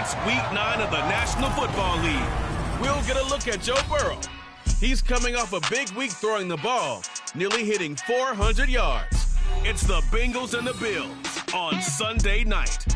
It's Week 9 of the National Football League. We'll get a look at Joe Burrow. He's coming off a big week throwing the ball, nearly hitting 400 yards. It's the Bengals and the Bills on Sunday night.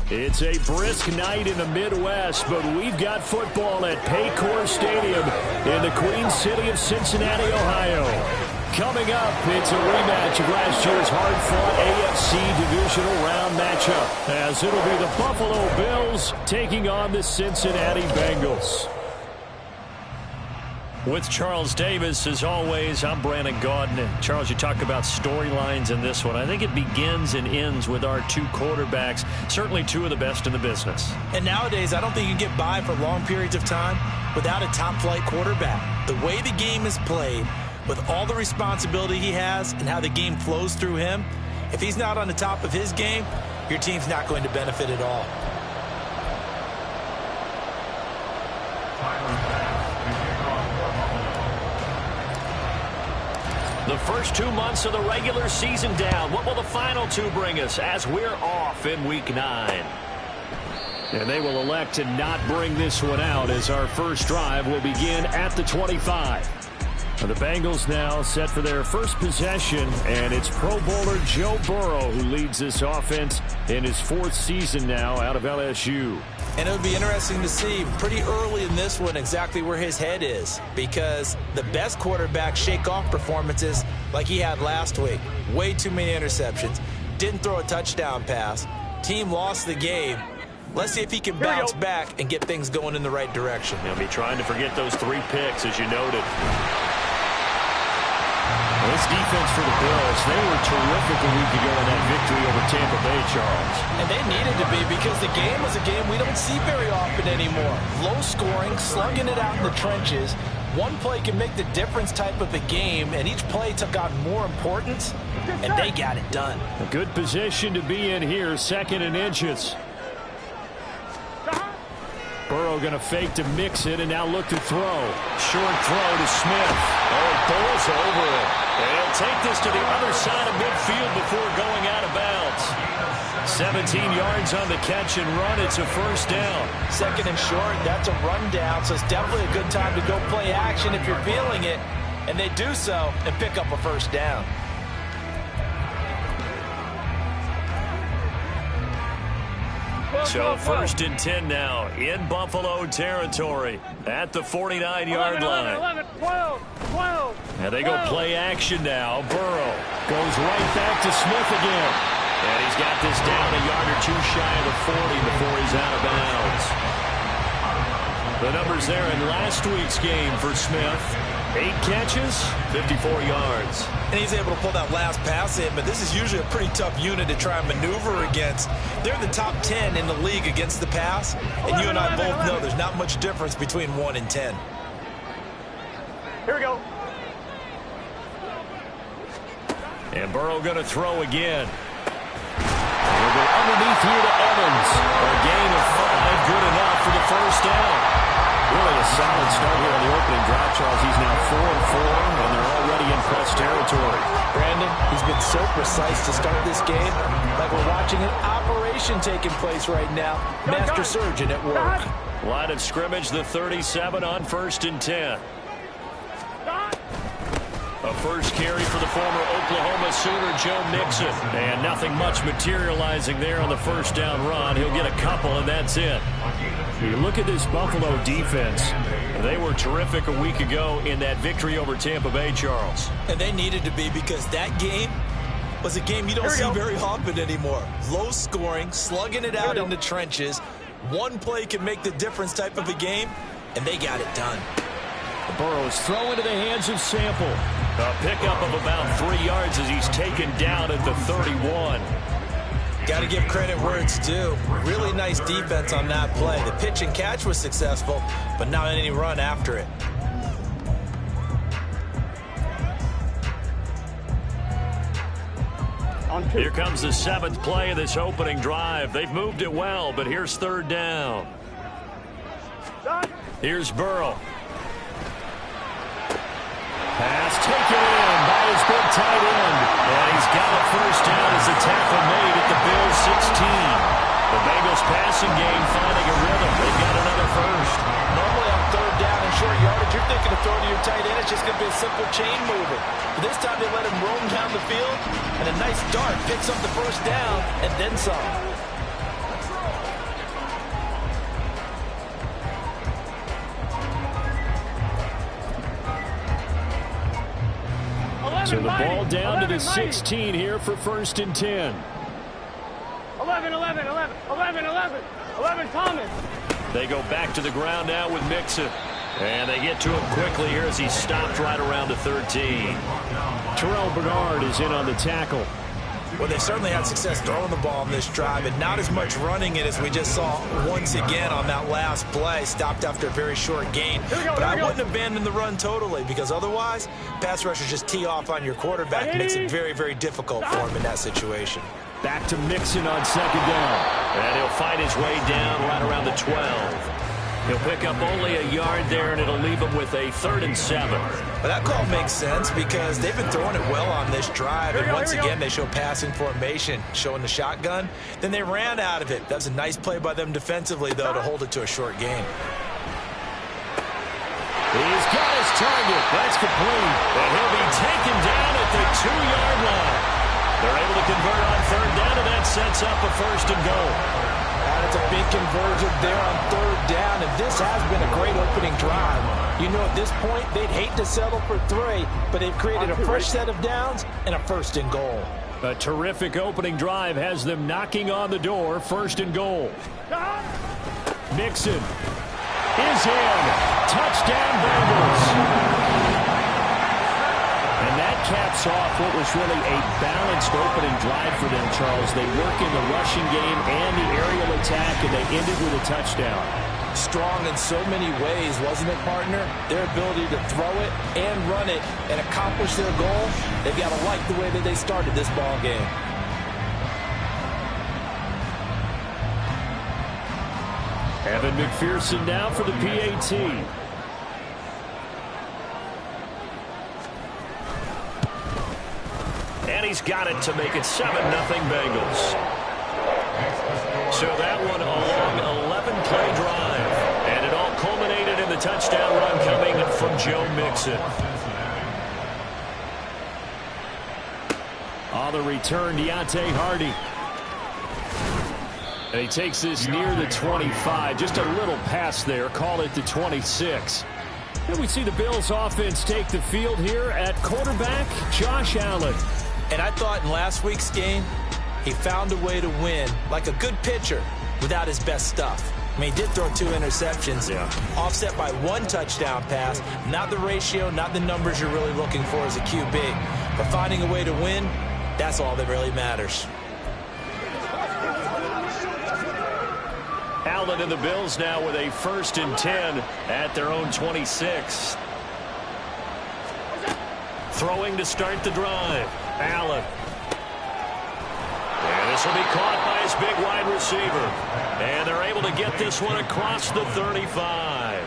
It's a brisk night in the Midwest, but we've got football at Paycor Stadium in the Queen City of Cincinnati, Ohio. Coming up, it's a rematch of last year's hard-fought AFC Divisional Round matchup, as it'll be the Buffalo Bills taking on the Cincinnati Bengals. With Charles Davis, as always, I'm Brandon Gaudin. And Charles, you talk about storylines in this one. I think it begins and ends with our two quarterbacks, certainly two of the best in the business. And nowadays, I don't think you can get by for long periods of time without a top-flight quarterback. The way the game is played, with all the responsibility he has and how the game flows through him, if he's not on the top of his game, your team's not going to benefit at all. The first 2 months of the regular season down. What will the final two bring us as we're off in Week 9? And they will elect to not bring this one out as our first drive will begin at the 25. The Bengals now set for their first possession, and it's Pro Bowler Joe Burrow who leads this offense in his fourth season now out of LSU. And it would be interesting to see pretty early in this one exactly where his head is, because the best quarterbacks shake off performances like he had last week. Way too many interceptions. Didn't throw a touchdown pass. Team lost the game. Let's see if he can bounce back and get things going in the right direction. He'll be trying to forget those 3 picks, as you noted. This defense for the Bills, they were terrific a week ago in that victory over Tampa Bay, Charles. And they needed to be, because the game was a game we don't see very often anymore. Low scoring, slugging it out in the trenches. One play can make the difference type of a game, and each play took on more importance, and they got it done. A good position to be in here, 2nd and inches. Burrow going to fake to mix it and now look to throw. Short throw to Smith. Oh, it bowls over it. And he'll take this to the other side of midfield before going out of bounds. 17 yards on the catch and run. It's a first down. 2nd and short, that's a rundown, so it's definitely a good time to go play action if you're feeling it. And they do so and pick up a first down. So 1st and 10 now in Buffalo territory at the 49-yard line. 11, 12. And they go play action now. Burrow goes right back to Smith again. And he's got this down a yard or two shy of the 40 before he's out of bounds. The numbers there in last week's game for Smith. 8 catches, 54 yards. And he's able to pull that last pass in, but this is usually a pretty tough unit to try and maneuver against. They're in the top 10 in the league against the pass, and you and I both know there's not much difference between 1 and 10. Here we go. And Burrow going to throw again. And he'll go underneath here to Evans. A gain of 5, good enough for the first down. Really a solid start here on the opening drive, Charles. He's now 4-4, and they're already in press territory. Brandon, he's been so precise to start this game, like we're watching an operation taking place right now. Master surgeon at work. Line of scrimmage, the 37 on 1st and 10. A first carry for the former Oklahoma Sooner, Joe Mixon. And nothing much materializing there on the first down run. He'll get a couple, and that's it. You look at this Buffalo defense. They were terrific a week ago in that victory over Tampa Bay, Charles. And they needed to be, because that game was a game you don't see very often anymore. Low scoring, slugging it out in the trenches. One play can make the difference type of a game, and they got it done. Burrow's throw into the hands of Sample. A pickup of about 3 yards as he's taken down at the 31. Got to give credit where it's due. Really nice defense on that play. The pitch and catch was successful, but not any run after it. Here comes the 7th play of this opening drive. They've moved it well, but here's 3rd down. Here's Burrow. Pass taken in by his big tight end. And he's got a first down as the tackle made at the Bills' 16. The Bengals passing game finding a rhythm. They've got another first. Normally on third down and short yardage, you're thinking of throwing to your tight end. It's just going to be a simple chain mover. But this time they let him roam down the field, and a nice dart picks up the first down and then some. So the ball down to the 16 here for 1st and 10. 11, Thomas. They go back to the ground now with Mixon. And they get to him quickly here as he stopped right around the 13. Terrell Bernard is in on the tackle. Well, they certainly had success throwing the ball on this drive, and not as much running it as we just saw once again on that last play. Stopped after a very short gain. But I wouldn't abandon the run totally, because otherwise, pass rushers just tee off on your quarterback. It makes it very, very difficult for him in that situation. Back to Mixon on 2nd down. And he'll fight his way down right around the 12. He'll pick up only a yard there, and it'll leave him with a 3rd and 7. Well, that call makes sense because they've been throwing it well on this drive. And once again, they show passing formation, showing the shotgun. Then they ran out of it. That was a nice play by them defensively, though, to hold it to a short gain. He's got his target. That's complete. And he'll be taken down at the 2-yard line. They're able to convert on 3rd down, and that sets up a 1st and goal. It's a big conversion there on 3rd down, and this has been a great opening drive. You know, at this point, they'd hate to settle for 3, but they've created a fresh set of downs and a 1st and goal. A terrific opening drive has them knocking on the door. 1st and goal. Mixon is in. Touchdown, Bengals. And that caps off what was really a balanced opening drive for them, Charles. They work in the rushing game and the aerial attack, and they ended with a touchdown. Strong in so many ways, wasn't it, partner? Their ability to throw it and run it and accomplish their goal, they've got to like the way that they started this ball game. Evan McPherson now for the PAT. And he's got it to make it 7-0 Bengals. So that one a long 11-play drive. And it all culminated in the touchdown run coming from Joe Mixon. On the return, Deontay Hardy. And he takes this near the 25. Just a little pass there. Call it the 26. And we see the Bills offense take the field here at quarterback, Josh Allen. And I thought in last week's game, he found a way to win like a good pitcher without his best stuff. I mean, he did throw 2 interceptions, offset by 1 touchdown pass. Not the ratio, not the numbers you're really looking for as a QB. But finding a way to win, that's all that really matters. Allen and the Bills now with a 1st and 10 at their own 26. Throwing to start the drive. Allen. And this will be caught by his big wide receiver. And they're able to get this one across the 35.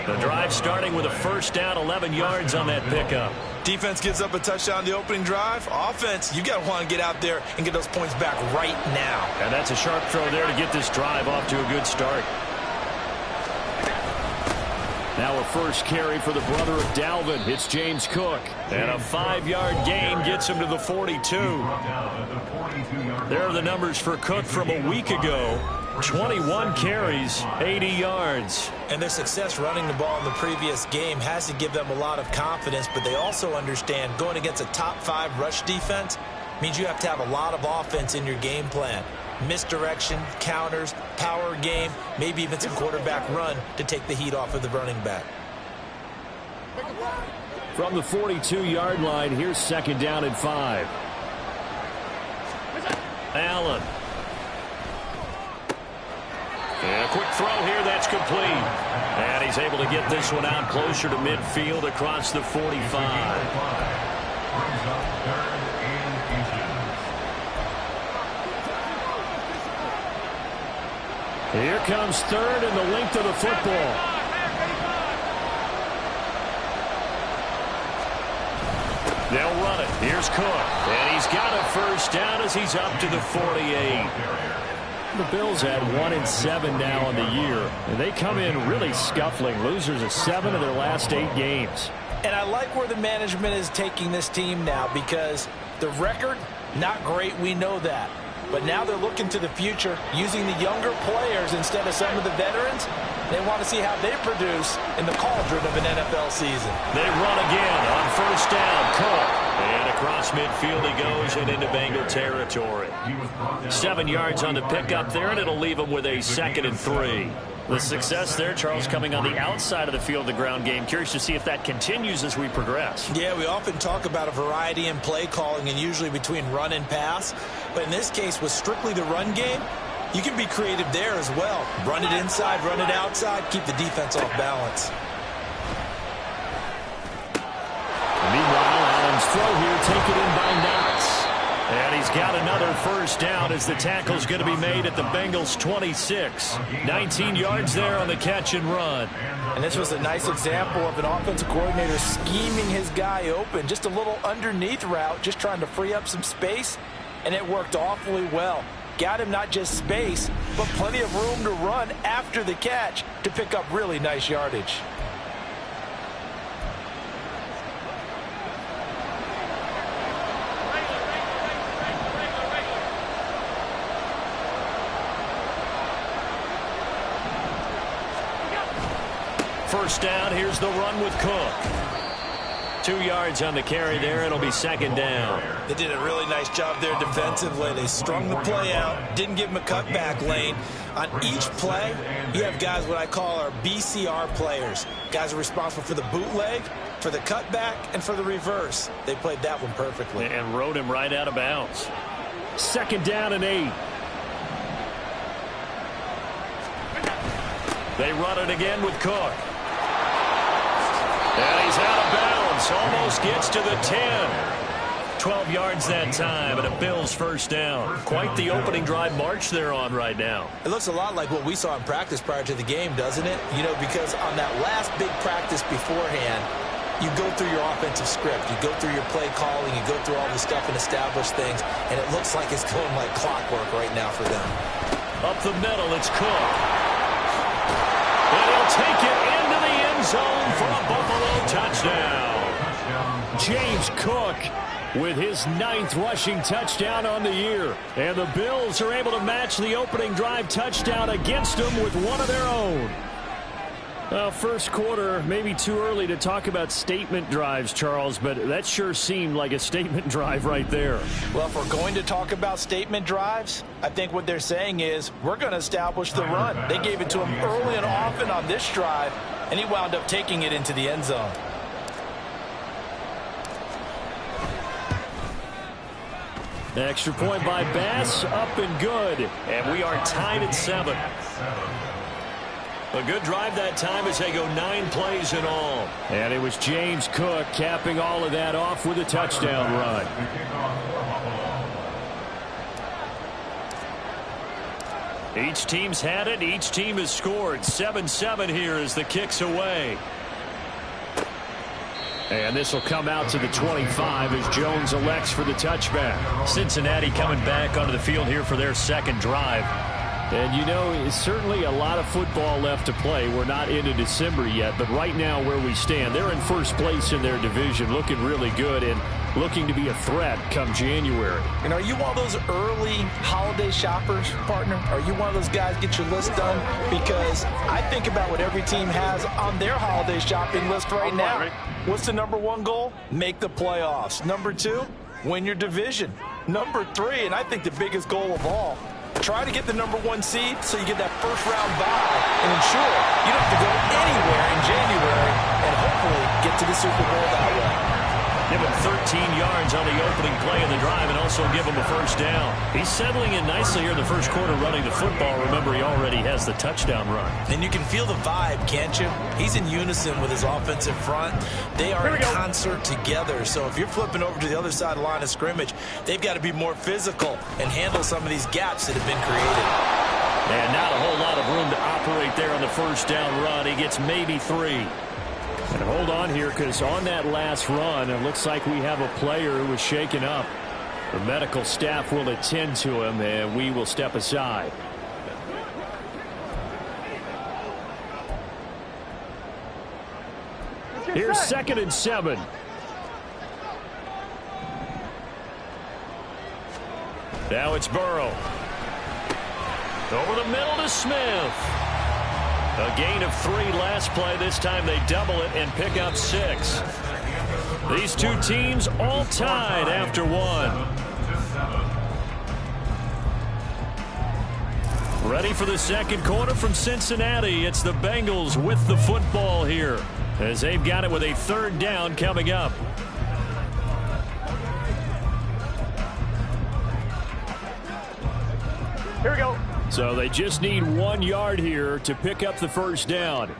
The drive starting with a 1st down, 11 yards on that pickup. Defense gives up a touchdown the opening drive. Offense, you got to want to get out there and get those points back right now. And that's a sharp throw there to get this drive off to a good start. Now a first carry for the brother of Dalvin. It's James Cook. And a 5-yard gain gets him to the 42. There are the numbers for Cook from a week ago. 21 carries, 80 yards. And their success running the ball in the previous game has to give them a lot of confidence, but they also understand going against a top 5 rush defense means you have to have a lot of offense in your game plan. Misdirection, counters, power game, maybe even some quarterback run to take the heat off of the running back. From the 42-yard line, here's 2nd down and 5. Allen. And a quick throw here, that's complete. And he's able to get this one out closer to midfield across the 45. Here comes 3rd and the length of the football. They'll run it. Here's Cook. And he's got a first down as he's up to the 48. The Bills had 1-7 now on the year, and they come in really scuffling. Losers of 7 of their last 8 games. And I like where the management is taking this team now, because the record, not great, we know that. But now they're looking to the future, using the younger players instead of some of the veterans. They want to see how they produce in the cauldron of an NFL season. They run again on first down. Cook. And across midfield he goes and into Bengal territory. 7 yards on the pickup there, and it'll leave him with a 2nd and 3. The success there, Charles, coming on the outside of the field, the ground game. Curious to see if that continues as we progress. Yeah, we often talk about a variety in play calling and usually between run and pass. But in this case, with strictly the run game, you can be creative there as well. Run it inside, run it outside, keep the defense off balance. Meanwhile, Allen's throw here taken in by Knox. And he's got another first down as the tackle's going to be made at the Bengals' 26. 19 yards there on the catch and run. And this was a nice example of an offensive coordinator scheming his guy open. Just a little underneath route, just trying to free up some space. And it worked awfully well. Got him not just space, but plenty of room to run after the catch to pick up really nice yardage. First down, here's the run with Cook. 2 yards on the carry there. It'll be 2nd down. They did a really nice job there defensively. They strung the play out, didn't give him a cutback lane. On each play, you have guys what I call our BCR players. Guys are responsible for the bootleg, for the cutback, and for the reverse. They played that one perfectly. And rode him right out of bounds. 2nd down and 8. They run it again with Cook. And he's out of bounds. Almost gets to the 10. 12 yards that time, and a Bills first down. Quite the opening drive march they're on right now. It looks a lot like what we saw in practice prior to the game, doesn't it? You know, because on that last big practice beforehand, you go through your offensive script. You go through your play calling. You go through all the stuff and establish things, and it looks like it's going like clockwork right now for them. Up the middle, it's Cook. And he'll take it into the end zone for a Buffalo touchdown. James Cook with his 9th rushing touchdown on the year. And the Bills are able to match the opening drive touchdown against them with one of their own. First quarter, maybe too early to talk about statement drives, Charles, but that sure seemed like a statement drive right there. Well, if we're going to talk about statement drives, I think what they're saying is we're going to establish the run. They gave it to him early and often on this drive, and he wound up taking it into the end zone. Extra point by Bass, up and good. And we are tied at 7. A good drive that time as they go 9 plays in all. And it was James Cook capping all of that off with a touchdown run. Each team's had it. Each team has scored. 7-7 here as the kick's away. And this will come out to the 25 as Jones elects for the touchback. Cincinnati coming back onto the field here for their 2nd drive. And, you know, it's certainly a lot of football left to play. We're not into December yet, but right now where we stand, they're in first place in their division, looking really good and looking to be a threat come January. And are you one of those early holiday shoppers, partner? Are you one of those guys get your list done? Because I think about what every team has on their holiday shopping list right now. What's the number 1 goal? Make the playoffs. Number 2, win your division. Number 3, and I think the biggest goal of all, try to get the number 1 seed so you get that first round bye and ensure you don't have to go anywhere in January and hopefully get to the Super Bowl that way. Give him 13 yards on the opening play of the drive and also give him a first down. He's settling in nicely here in the first quarter running the football. Remember, he already has the touchdown run. And you can feel the vibe, can't you? He's in unison with his offensive front. They are in concert together. So if you're flipping over to the other side of the line of scrimmage, they've got to be more physical and handle some of these gaps that have been created. And not a whole lot of room to operate there on the first down run. He gets maybe 3. And hold on here, because on that last run, it looks like we have a player who was shaken up. The medical staff will attend to him, and we will step aside. Here's 2nd and 7. Now it's Burrow. Over the middle to Smith. A gain of 3 last play. This time they double it and pick up 6. These two teams all tied after 1. Ready for the second quarter from Cincinnati. It's the Bengals with the football here, as they've got it with a 3rd down coming up. Here we go. So they just need 1 yard here to pick up the 1st down.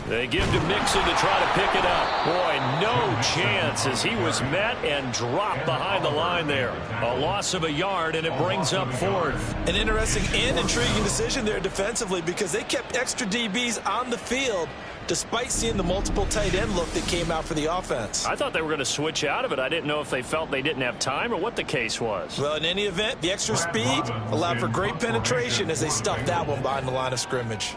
They give to Mixon to try to pick it up. Boy, no chance, as he was met and dropped behind the line there. A loss of a yard, and it brings up 4th. An interesting and intriguing decision there defensively, because they kept extra DBs on the field despite seeing the multiple tight end look that came out for the offense. I thought they were going to switch out of it. I didn't know if they felt they didn't have time or what the case was. Well, in any event, the extra speed allowed for great penetration as they stuffed that one behind the line of scrimmage.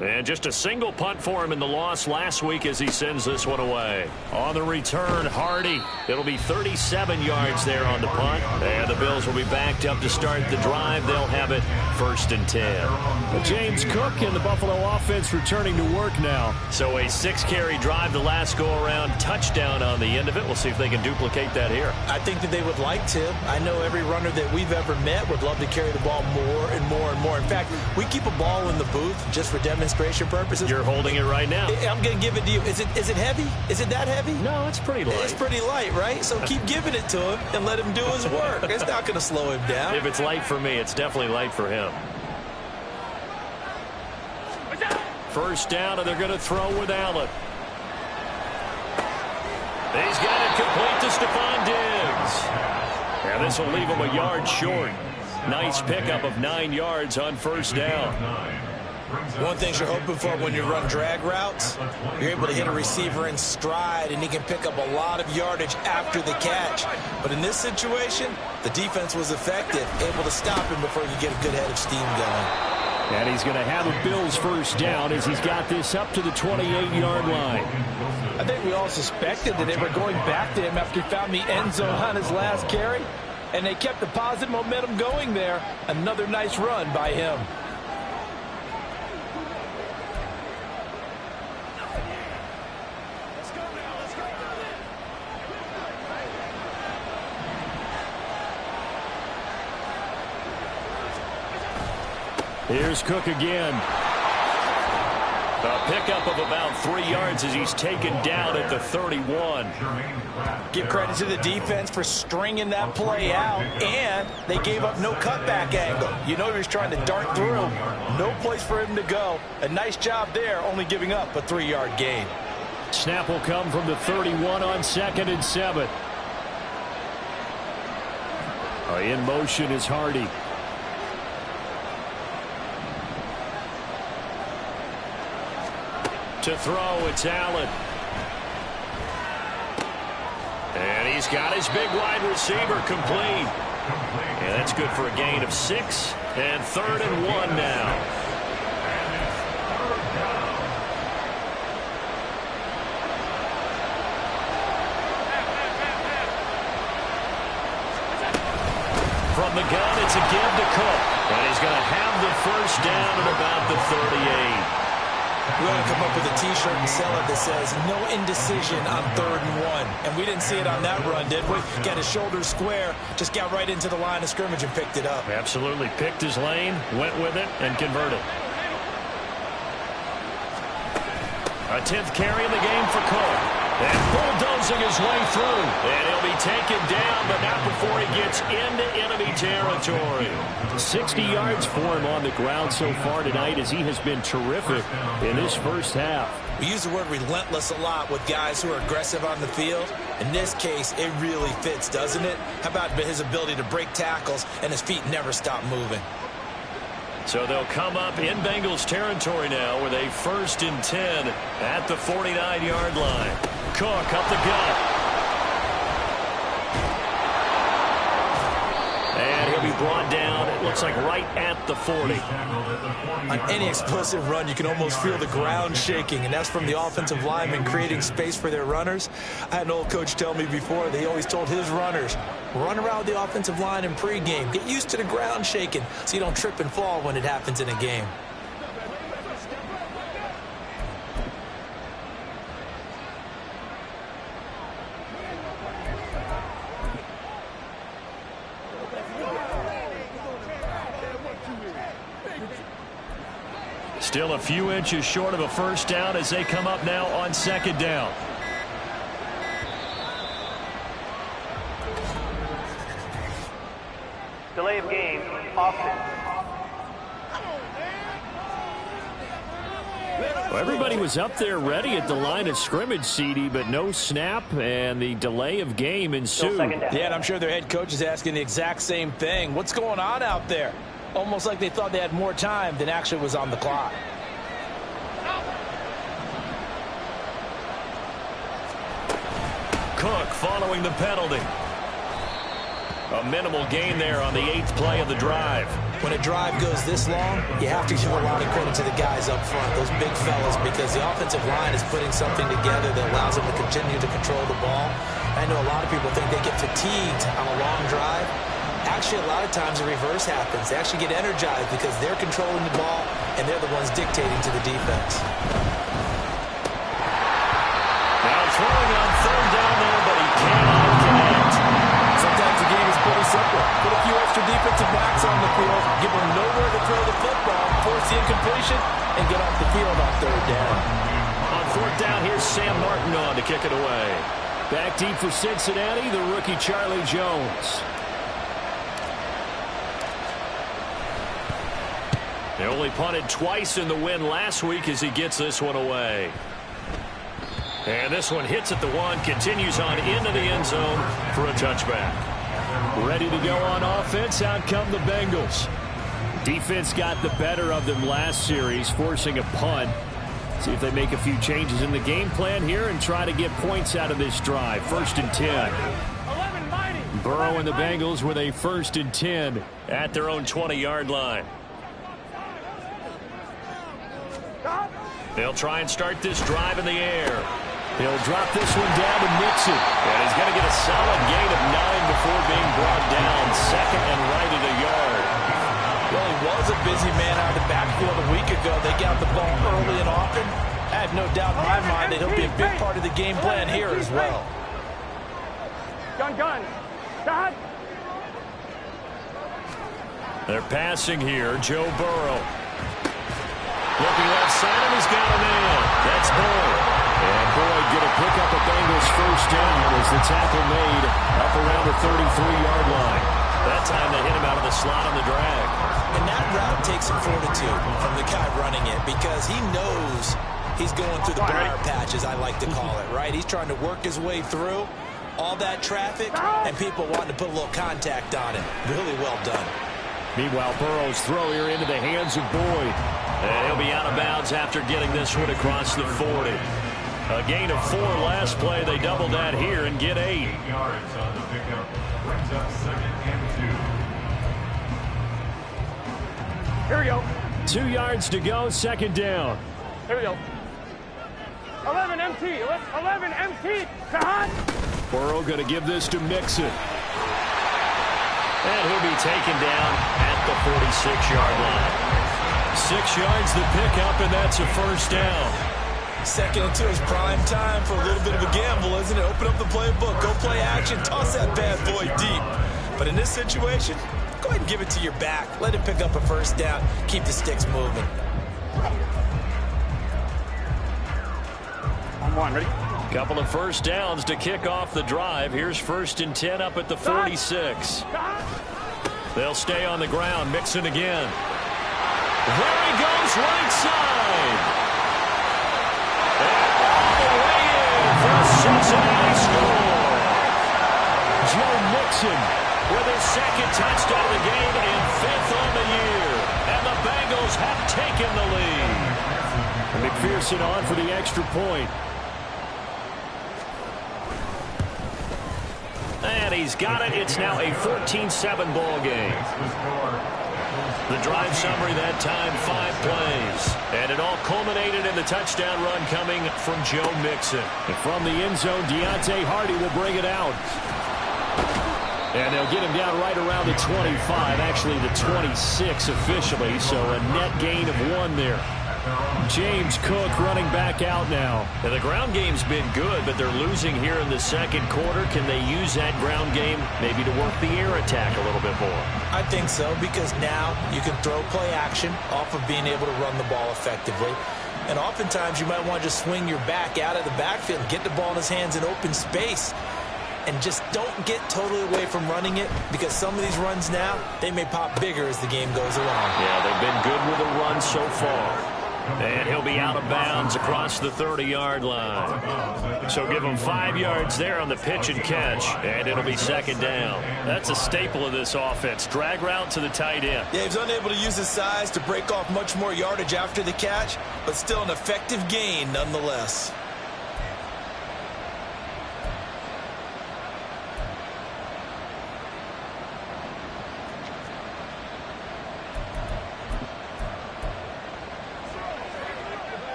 And just a single punt for him in the loss last week as he sends this one away. On the return, Hardy. It'll be 37 yards there on the punt. And the Bills will be backed up to start the drive. They'll have it 1st and 10. Well, James Cook and the Buffalo offense returning to work now. So a 6-carry drive the last go-around. Touchdown on the end of it. We'll see if they can duplicate that here. I think that they would like to. I know every runner that we've ever met would love to carry the ball more and more and more. In fact, we keep a ball in the booth just for demonstration purposes. You're holding it right now. I'm going to give it to you. Is it heavy? Is it that heavy? No, it's pretty light. It's pretty light, right? So keep giving it to him and let him do his work. It's not going to slow him down. If it's light for me, it's definitely light for him. 1st down, and they're going to throw with Allen. He's got it complete to Stephon Diggs. And this will leave him a yard short. Nice pickup of 9 yards on 1st down. One thing you're hoping for when you run drag routes, you're able to hit a receiver in stride, and he can pick up a lot of yardage after the catch. But in this situation, the defense was effective, able to stop him before you get a good head of steam going. And he's going to have a Bills 1st down as he's got this up to the 28-yard line. I think we all suspected that they were going back to him after he found the end zone on his last carry, and they kept the positive momentum going there. Another nice run by him. Here's Cook again. A pickup of about 3 yards as he's taken down at the 31. Give credit to the defense for stringing that play out, and they gave up no cutback angle. You know he was trying to dart through. No place for him to go. A nice job there, only giving up a 3-yard gain. Snap will come from the 31 on 2nd and 7. In motion is Hardy. To throw, it's Allen. And he's got his big wide receiver complete. And that's good for a gain of 6. And 3rd and 1 now. From the gun, it's a give to Cook. And he's going to have the 1st down at about the 38. We ought to come up with a T-shirt and sell it that says no indecision on 3rd and 1. And we didn't see it on that run, did we? Got his shoulders square, just got right into the line of scrimmage and picked it up. Absolutely. Picked his lane, went with it, and converted. A 10th carry in the game for Cook. And bulldozing his way through. And he'll be taken down, but not before he gets into enemy territory. 60 yards for him on the ground so far tonight, as he has been terrific in this 1st half. We use the word relentless a lot with guys who are aggressive on the field. In this case, it really fits, doesn't it? How about his ability to break tackles and his feet never stop moving? So they'll come up in Bengals territory now with a 1st and 10 at the 49-yard line. Cook up the gut. And he'll be brought down, it looks like right at the 40. On any explosive run, you can almost feel the ground shaking, and that's from the offensive linemen creating space for their runners. I had an old coach tell me before, they always told his runners, run around the offensive line in pregame. Get used to the ground shaking so you don't trip and fall when it happens in a game. Still a few inches short of a 1st down as they come up now on 2nd down. Delay of game, offense. Well, everybody was up there ready at the line of scrimmage, CD, but no snap, and the delay of game ensued. Yeah, and I'm sure their head coach is asking the exact same thing. What's going on out there? Almost like they thought they had more time than actually was on the clock. Cook following the penalty. A minimal gain there on the 8th play of the drive. When a drive goes this long, you have to give a lot of credit to the guys up front, those big fellas, because the offensive line is putting something together that allows them to continue to control the ball. I know a lot of people think they get fatigued on a long drive. Actually, a lot of times the reverse happens. They actually get energized because they're controlling the ball and they're the ones dictating to the defense. Now throwing on 3rd down there, but he cannot connect. Sometimes the game is pretty simple. Put a few extra defensive backs on the field, give them nowhere to throw the football, force the incompletion, and get off the field on 3rd down. On 4th down, here's Sam Martin on to kick it away. Back deep for Cincinnati, the rookie Charlie Jones. They only punted twice in the win last week as he gets this one away. And this one hits at the 1, continues on into the end zone for a touchback. Ready to go on offense, out come the Bengals. Defense got the better of them last series, forcing a punt. See if they make a few changes in the game plan here and try to get points out of this drive. 1st and 10. Burrow and the Bengals with a 1st and 10 at their own 20-yard line. They'll try and start this drive in the air. He'll drop this one down to Mixon. And he's going to get a solid gain of 9 before being brought down. 2nd and right at a yard. Well, he was a busy man out of the backfield a week ago. They got the ball early and often. I have no doubt in my mind that he'll be a big part of the game plan here as well. Gun. Stop. They're passing here. Joe Burrow. Looking left side, and he's got a man. That's Boyd. And Boyd going to pick up a Bengals 1st down as the tackle made up around the 33-yard line. That time they hit him out of the slot on the drag. And that route takes some fortitude from the guy running it because he knows he's going through the briar patch, as I like to call it, right? He's trying to work his way through all that traffic and people wanting to put a little contact on it. Really well done. Meanwhile, Burrow's throw here into the hands of Boyd. And he'll be out of bounds after getting this one across the 40. A gain of 4 last play. They double that here and get 8. Yards on the pickup. Brings up 2nd and 2. Here we go. 2 yards to go, 2nd down. Here we go. 11 MT. 11 MT. Kahan. Burrow going to give this to Mixon. And he'll be taken down at the 46-yard line. 6 yards the pickup, and that's a 1st down. 2nd and 2 is prime time for a little bit of a gamble, isn't it? Open up the playbook, go play action, toss that bad boy deep. But in this situation, go ahead and give it to your back. Let him pick up a 1st down, keep the sticks moving. On 1, ready? Couple of 1st downs to kick off the drive. Here's 1st and 10 up at the 46. They'll stay on the ground. Mixon again. There he goes, right side. And all the way in for a Cincinnati score. Joe Mixon with his 2nd touchdown of the game and 5th on the year. And the Bengals McPherson on for the extra point. And he's got it. It's now a 14-7 ball game. The drive summary that time, 5 plays. And it all culminated in the touchdown run coming from Joe Mixon. And from the end zone, Deontay Hardy will bring it out. And they'll get him down right around the 25, actually the 26 officially, so a net gain of 1 there. James Cook running back out now. And the ground game's been good, but they're losing here in the second quarter. Can they use that ground game maybe to work the air attack a little bit more? I think so, because now you can throw play action off of being able to run the ball effectively. And oftentimes you might want to just swing your back out of the backfield and get the ball in his hands in open space. And just don't get totally away from running it, because some of these runs now, they may pop bigger as the game goes along. Yeah, they've been good with a run so far. And he'll be out of bounds across the 30-yard line. So give him 5 yards there on the pitch and catch, and it'll be second down. That's a staple of this offense. Drag route to the tight end. Yeah, he's unable to use his size to break off much more yardage after the catch, but still an effective gain nonetheless.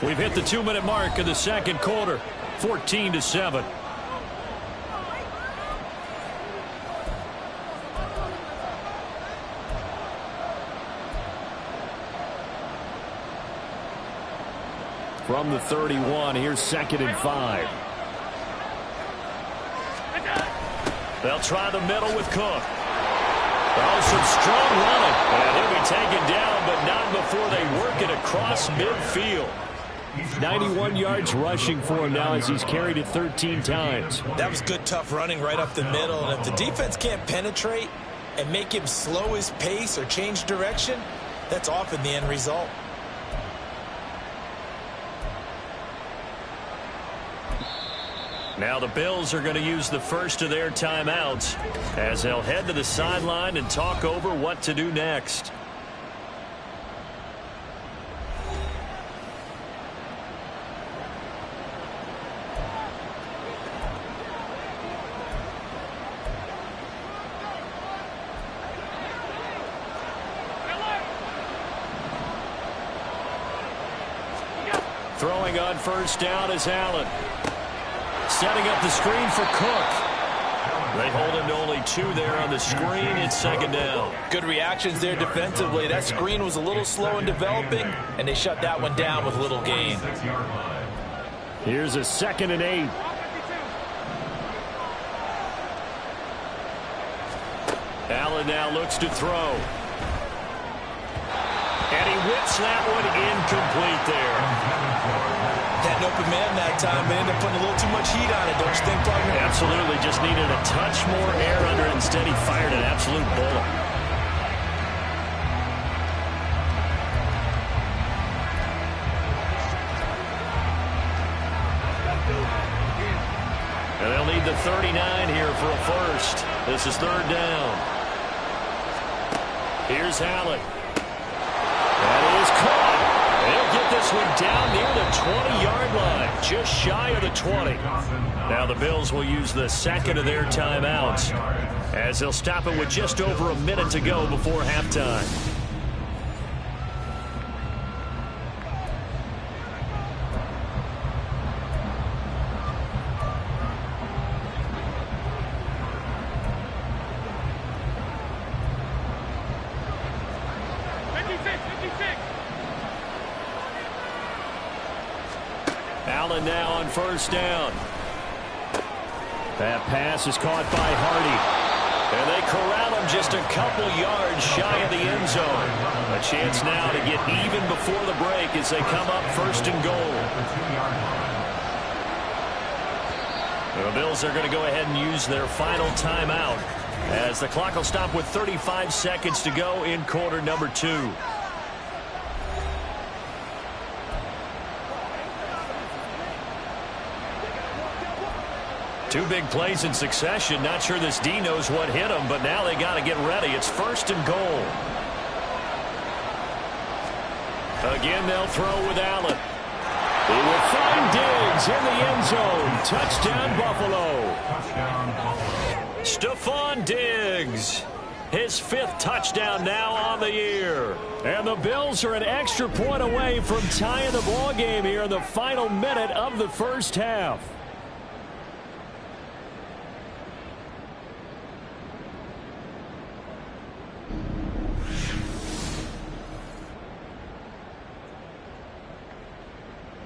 We've hit the 2-minute mark of the second quarter, 14-7. From the 31, here's 2nd and 5. They'll try the middle with Cook. Oh, some strong running. And he'll be taken down, but not before they work it across midfield. 91 yards rushing for him now as he's carried it 13 times. That was good, tough running right up the middle. And if the defense can't penetrate and make him slow his pace or change direction, that's often the end result. Now the Bills are going to use the first of their timeouts as they'll head to the sideline and talk over what to do next. Throwing on first down is Allen. Setting up the screen for Cook. They hold him to only 2 there on the screen. It's second down. Good reactions there defensively. That screen was a little slow in developing, and they shut that one down with little gain. Here's a 2nd and 8. Allen now looks to throw. And he whips that one incomplete there. Had an open man that time, but ended up putting a little too much heat on it, don't you think, partner? Absolutely. Just needed a touch more air under it. Instead, he fired an absolute bullet. And they'll need the 39 here for a first. This is 3rd down. Here's Allen. That is caught. They'll get this one down near the 20-yard line, just shy of the 20. Now the Bills will use the second of their timeouts as they'll stop it with just over a minute to go before halftime. Allen now on first down. That pass is caught by Hardy. And they corral him just a couple yards shy of the end zone. A chance now to get even before the break as they come up 1st and goal. The Bills are going to go ahead and use their final timeout as the clock will stop with 35 seconds to go in quarter number 2. Two big plays in succession. Not sure this D knows what hit him, but now they got to get ready. It's 1st and goal. Again, they'll throw with Allen. He will find Diggs in the end zone. Touchdown, Buffalo. Stephon Diggs, his 5th touchdown now on the year. And the Bills are an extra point away from tying the ball game here in the final minute of the first half.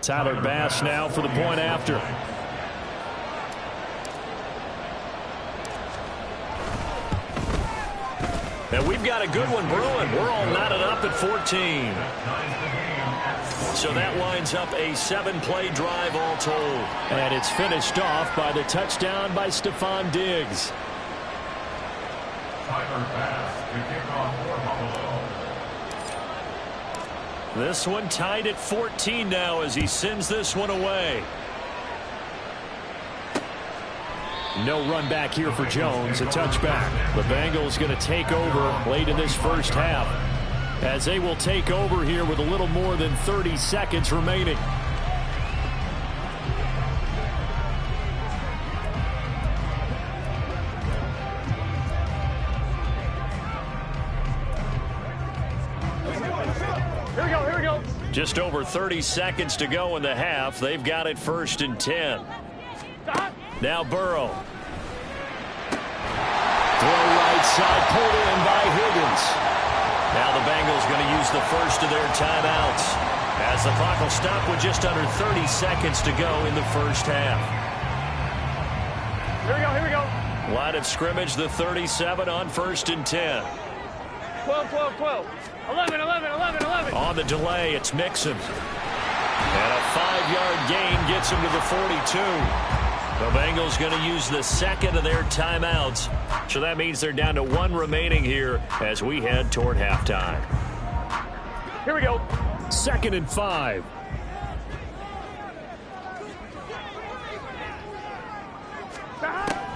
Tyler Bass now for the point after. And we've got a good one brewing. We're all knotted up at 14. So that winds up a 7-play drive all told. And it's finished off by the touchdown by Stephon Diggs. Tyler Bass, the kickoff for Buffalo. This one tied at 14 now as he sends this one away. No run back here for Jones, a touchback. The Bengals going to take over late in this first half as they will take over here with a little more than 30 seconds remaining. Here we go. Just over 30 seconds to go in the half. They've got it 1st and 10. Now Burrow. Throw right side, pulled in by Higgins. Now the Bengals going to use the first of their timeouts as the clock will stop with just under 30 seconds to go in the first half. Here we go. Line of scrimmage, the 37 on 1st and 10. 12. 11. On the delay, it's Mixon. And a 5-yard gain gets him to the 42. The Bengals going to use the second of their timeouts. So that means they're down to 1 remaining here as we head toward halftime. Here we go. 2nd and 5.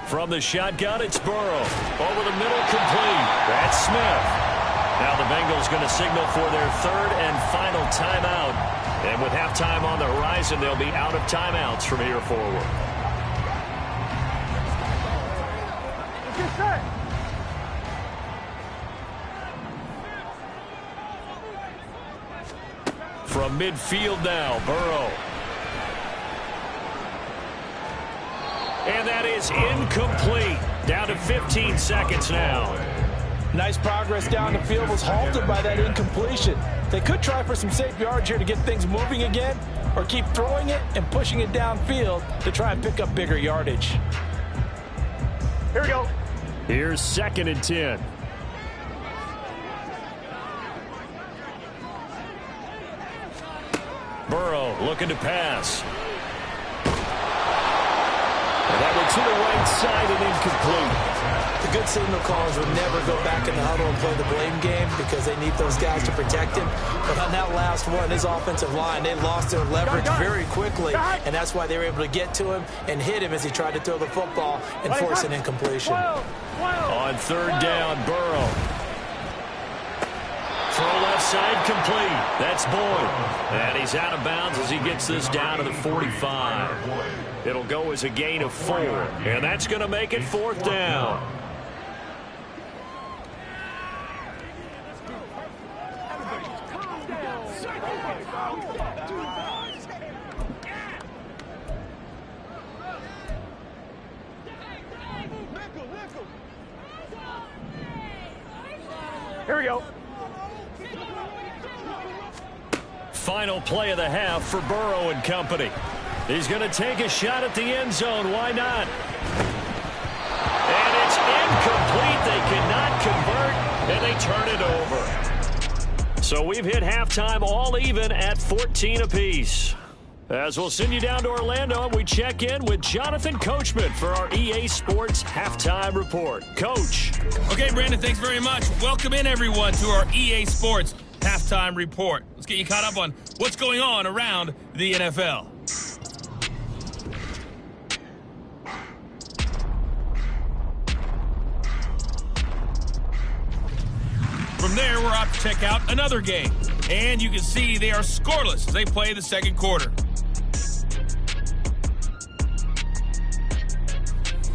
From the shotgun, it's Burrow. Over the middle, complete. That's Smith. Now the Bengals going to signal for their 3rd and final timeout. And with halftime on the horizon, they'll be out of timeouts from here forward. From midfield now, Burrow. And that is incomplete. Down to 15 seconds now. Nice progress down the field, was halted by that incompletion. They could try for some safe yards here to get things moving again, or keep throwing it and pushing it downfield to try and pick up bigger yardage. Here we go. Here's 2nd and 10. Burrow looking to pass. And that went to the right side and incomplete. The good signal callers would never go back in the huddle and play the blame game because they need those guys to protect him. But on that last one, his offensive line, they lost their leverage very quickly, and that's why they were able to get to him and hit him as he tried to throw the football and force an incompletion. On 3rd down, Burrow. Throw left side, complete. That's Boyd. And he's out of bounds as he gets this down to the 45. It'll go as a gain of 4. And that's going to make it 4th down. Here we go. Final play of the half for Burrow and company. He's going to take a shot at the end zone. Why not? And it's incomplete. They cannot convert, and they turn it over. So we've hit halftime all even at 14 apiece. As we'll send you down to Orlando, and we check in with Jonathan Coachman for our EA Sports Halftime Report. Coach. Okay, Brandon, thanks very much. Welcome in, everyone, to our EA Sports Halftime Report. Let's get you caught up on what's going on around the NFL. From there, we're off to check out another game. And you can see they are scoreless as they play the second quarter.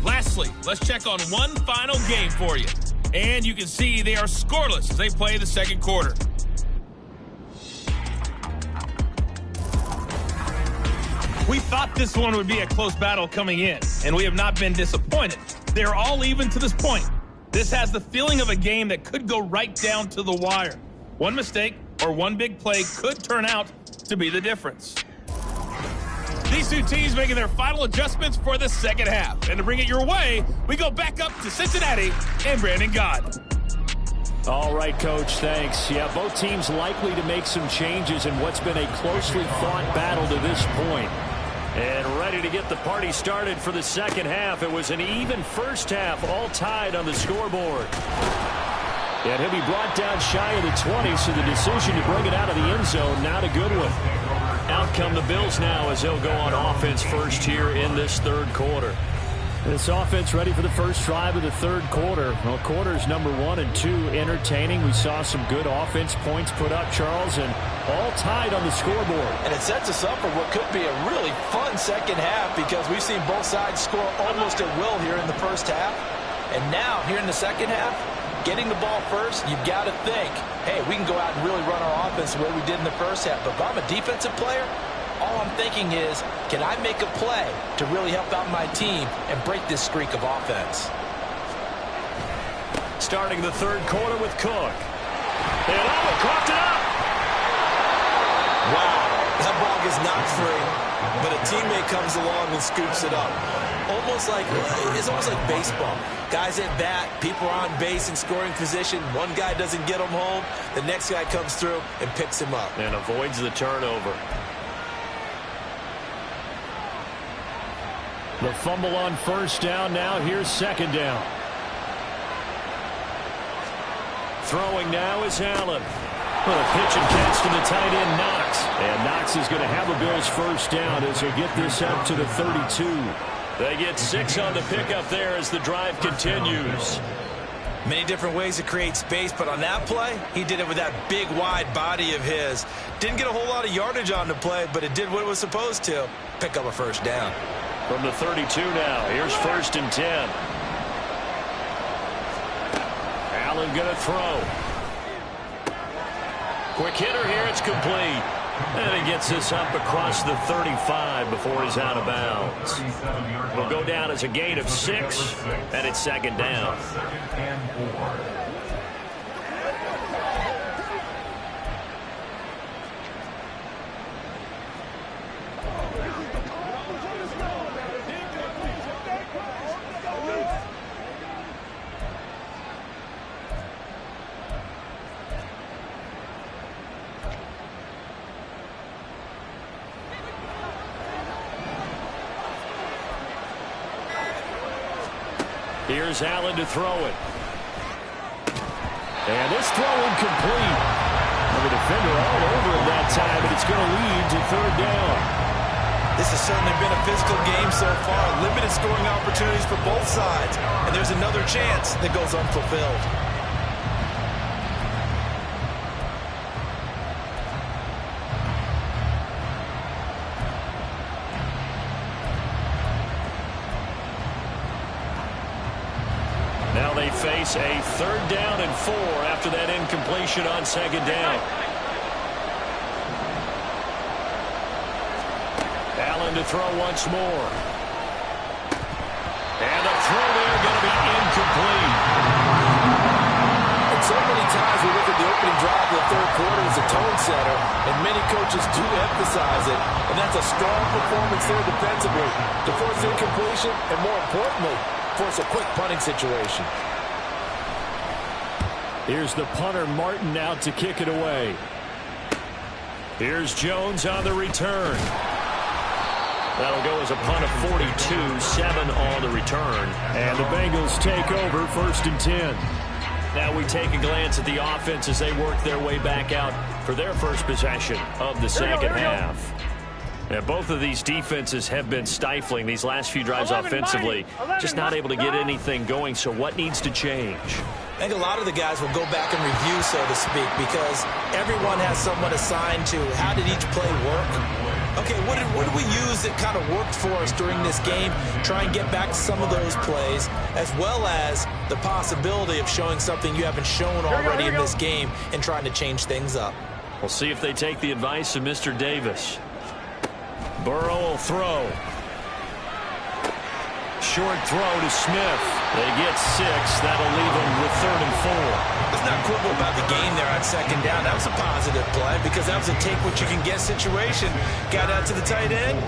Lastly, let's check on one final game for you. And you can see they are scoreless as they play the second quarter. We thought this one would be a close battle coming in, and we have not been disappointed. They're all even to this point. This has the feeling of a game that could go right down to the wire. One mistake or one big play could turn out to be the difference. These two teams making their final adjustments for the second half. And to bring it your way, we go back up to Cincinnati and Brandon Gott. All right, Coach, thanks. Yeah, both teams likely to make some changes in what's been a closely fought battle to this point. And ready to get the party started for the second half. It was an even first half, all tied on the scoreboard. And he'll be brought down shy of the 20, so the decision to bring it out of the end zone, not a good one. Out come the Bills now as they'll go on offense first here in this third quarter. This offense ready for the first drive of the third quarter. Well, quarters number 1 and 2 entertaining. We saw some good offense points put up, Charles, and all tied on the scoreboard. And it sets us up for what could be a really fun second half because we've seen both sides score almost at will here in the first half. And now, here in the second half, getting the ball first, you've got to think, hey, we can go out and really run our offense the way we did in the first half. But if I'm a defensive player, all I'm thinking is, can I make a play to really help out my team and break this streak of offense? Starting the third quarter with Cook. And coughed it up. Wow, that ball gets knocked free, but a teammate comes along and scoops it up. It's almost like baseball. Guys at bat, people are on base in scoring position. One guy doesn't get him home. The next guy comes through and picks him up. And avoids the turnover. The fumble on first down. Now here's second down. Throwing now is Allen. Well, a pitch and catch to the tight end, Knox. And Knox is going to have a Bills first down as they get this up to the 32. They get 6 on the pickup there as the drive continues. Many different ways to create space, but on that play, he did it with that big, wide body of his. Didn't get a whole lot of yardage on the play, but it did what it was supposed to. Pick up a first down. From the 32 now, here's first and 10. Allen going to throw. Quick hitter here, it's complete. And he gets this up across the 35 before he's out of bounds. Will go down as a gain of 6, and it's second down. Here's Allen to throw it. And this throw incomplete. The defender all over him that time, but it's going to lead to third down. This has certainly been a physical game so far. Limited scoring opportunities for both sides. And there's another chance that goes unfulfilled. Now they face a third down and 4 after that incompletion on second down. Allen to throw once more. And the throw there going to be incomplete. And so many times we look at the opening drive of the third quarter as a tone setter, and many coaches do emphasize it, and that's a strong performance there defensively to force incompletion and, more importantly, force a quick punting situation. Here's the punter, Martin, out to kick it away. Here's Jones on the return. That'll go as a punt of 42, 7 on the return. And the Bengals take over first and 10. Now we take a glance at the offense as they work their way back out for their first possession of the second half. And both of these defenses have been stifling these last few drives offensively. Just not able to get anything going, so what needs to change? I think a lot of the guys will go back and review, so to speak, because everyone has someone assigned to how did each play work. Okay, what did we use that kind of worked for us during this game? Try and get back to some of those plays, as well as the possibility of showing something you haven't shown already in this game and trying to change things up. We'll see if they take the advice of Mr. Davis. Burrow will throw. Short throw to Smith. They get 6. That'll leave them with 3rd and 4. Let's not quibble about the gain there on 2nd down. That was a positive play because that was a take-what-you-can-get situation. Got out to the tight end.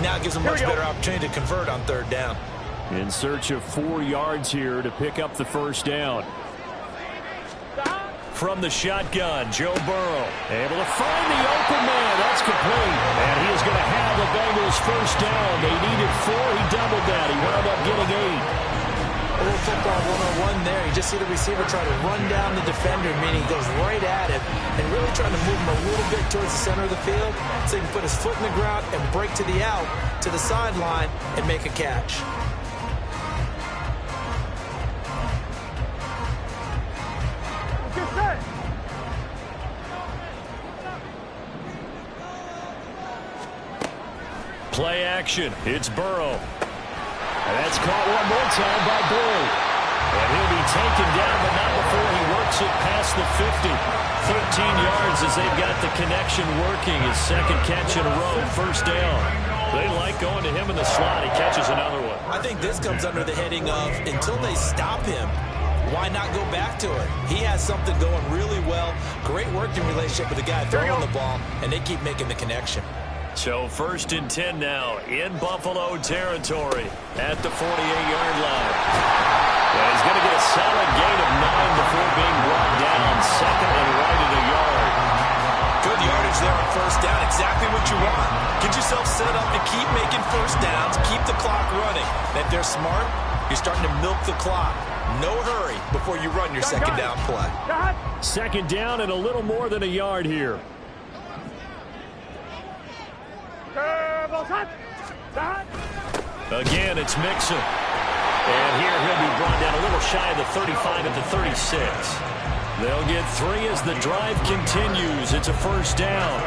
Now it gives them a much better opportunity to convert on 3rd down. In search of 4 yards here to pick up the 1st down. From the shotgun, Joe Burrow able to find the open man. That's complete. And he is going to have the Bengals 1st down. They needed 4. He doubled that. He wound up getting 8. A little football 1-on-1 there. You just see the receiver try to run down the defender, meaning he goes right at him and really trying to move him a little bit towards the center of the field so he can put his foot in the ground and break to the out, to the sideline, and make a catch. Play action. It's Burrow. And that's caught one more time by Boyd. And he'll be taken down, but not before he works it past the 50. 13 yards as they've got the connection working. His 2nd catch in a row, 1st down. They like going to him in the slot. He catches another one. I think this comes under the heading of until they stop him, why not go back to it? He has something going really well. Great working relationship with the guy throwing the ball, and they keep making the connection. So 1st and 10 now in Buffalo territory at the 48-yard line. And he's going to get a solid gain of 9 before being brought down. 2nd and right at a yard. Good yardage there on 1st down. Exactly what you want. Get yourself set up to keep making 1st downs, keep the clock running. And if they're smart, you're starting to milk the clock. No hurry before you run your 2nd down play. 2nd down and a little more than a yard here. Again, it's Mixon. And here he'll be brought down a little shy of the 35 at the 36. They'll get 3 as the drive continues. It's a 1st down.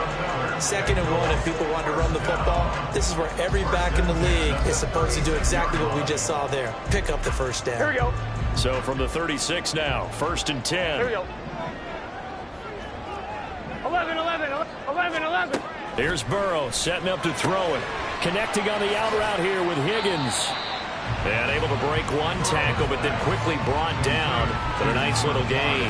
2nd and 1 if people want to run the football. This is where every back in the league is supposed to do exactly what we just saw there. Pick up the 1st down. Here we go. So from the 36 now, 1st and 10. Here we go. 11. Here's Burrow setting up to throw it. Connecting on the out route here with Higgins. And able to break 1 tackle, but then quickly brought down. But a nice little gain.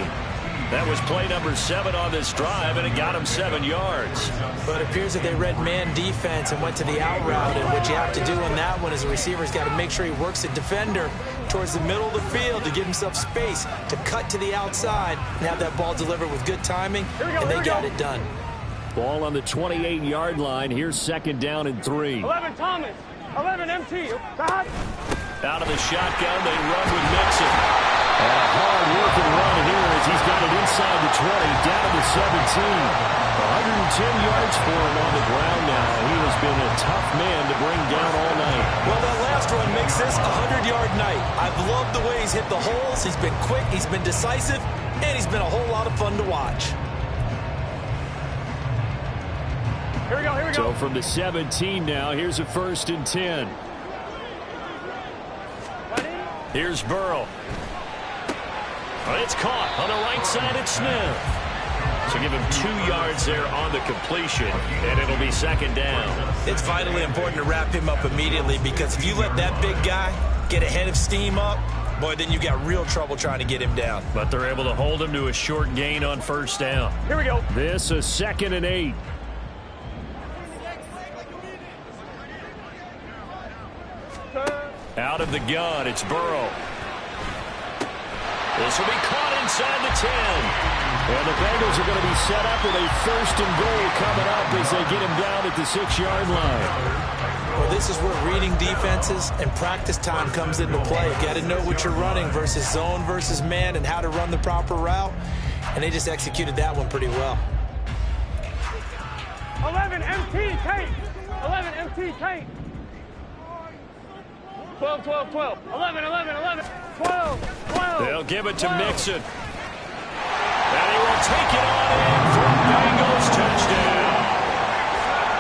That was play number 7 on this drive, and it got him 7 yards. But it appears that they read man defense and went to the out route. And what you have to do in that one is the receiver's got to make sure he works the defender towards the middle of the field to give himself space to cut to the outside and have that ball delivered with good timing. And they got it done. Ball on the 28-yard line. Here's 2nd down and 3. 11 Thomas. 11 MT. Out of the shotgun, they run with Mixon. And a hard-working run here as he's got it inside the 20, down to the 17. 110 yards for him on the ground now. He has been a tough man to bring down all night. Well, that last run makes this a 100-yard night. I've loved the way he's hit the holes. He's been quick, he's been decisive, and he's been a whole lot of fun to watch. Here we go. So from the 17 now, here's a 1st and 10. Here's Burrow. It's caught on the right side at Smith. So give him 2 yards there on the completion, and it'll be 2nd down. It's vitally important to wrap him up immediately because if you let that big guy get a head of steam up, boy, then you got real trouble trying to get him down. But they're able to hold him to a short gain on 1st down. Here we go. This is 2nd and 8. Out of the gun, it's Burrow. This will be caught inside the 10. And the Bengals are going to be set up with a 1st and goal coming up as they get him down at the 6-yard line. Well, this is where reading defenses and practice time comes into play. You got to know what you're running versus zone versus man and how to run the proper route. And they just executed that one pretty well. 11 MT, take. 11, MT, tight. 12, 12, 12. 11, 11, 11. 12, 12. They'll give it to Mixon. And he will take it on in for a Bengals touchdown.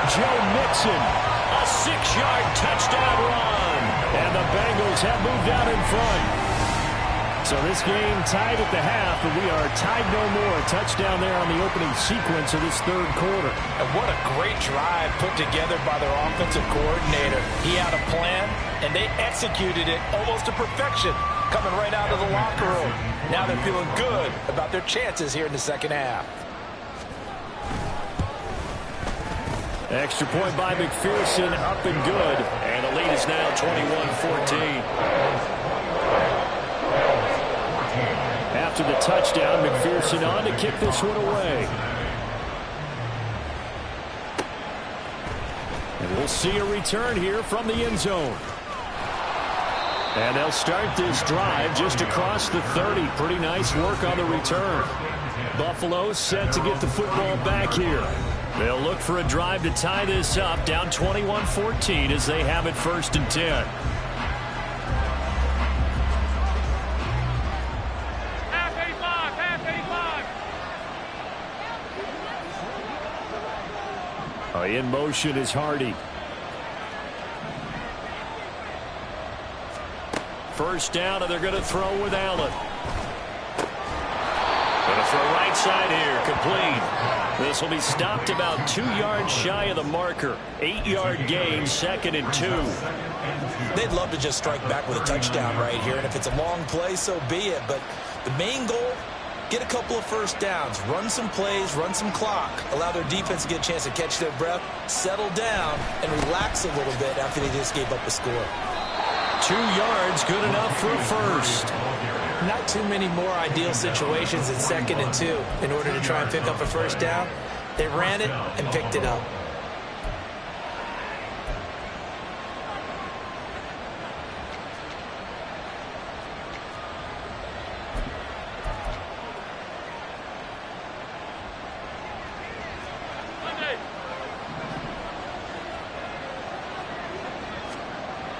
Joe Mixon, a 6-yard touchdown run. And the Bengals have moved out in front. So this game tied at the half, but we are tied no more. Touchdown there on the opening sequence of this third quarter. And what a great drive put together by their offensive coordinator. He had a plan, and they executed it almost to perfection, coming right out of the locker room. Now they're feeling good about their chances here in the second half. Extra point by McPherson, up and good. And the lead is now 21-14. After the touchdown, McPherson on to kick this one away. And we'll see a return here from the end zone. And they'll start this drive just across the 30. Pretty nice work on the return. Buffalo set to get the football back here. They'll look for a drive to tie this up, down 21-14 as they have it 1st and 10. In motion is Hardy. First down, and they're going to throw with Allen. Going to throw right side here, complete. This will be stopped about 2 yards shy of the marker. 8-yard gain, 2nd and 2. They'd love to just strike back with a touchdown right here, and if it's a long play, so be it. But the main goal, get a couple of first downs, run some plays, run some clock, allow their defense to get a chance to catch their breath, settle down, and relax a little bit after they just gave up a score. 2 yards, good enough for a first. Not too many more ideal situations at 2nd and 2 in order to try and pick up a first down. They ran it and picked it up.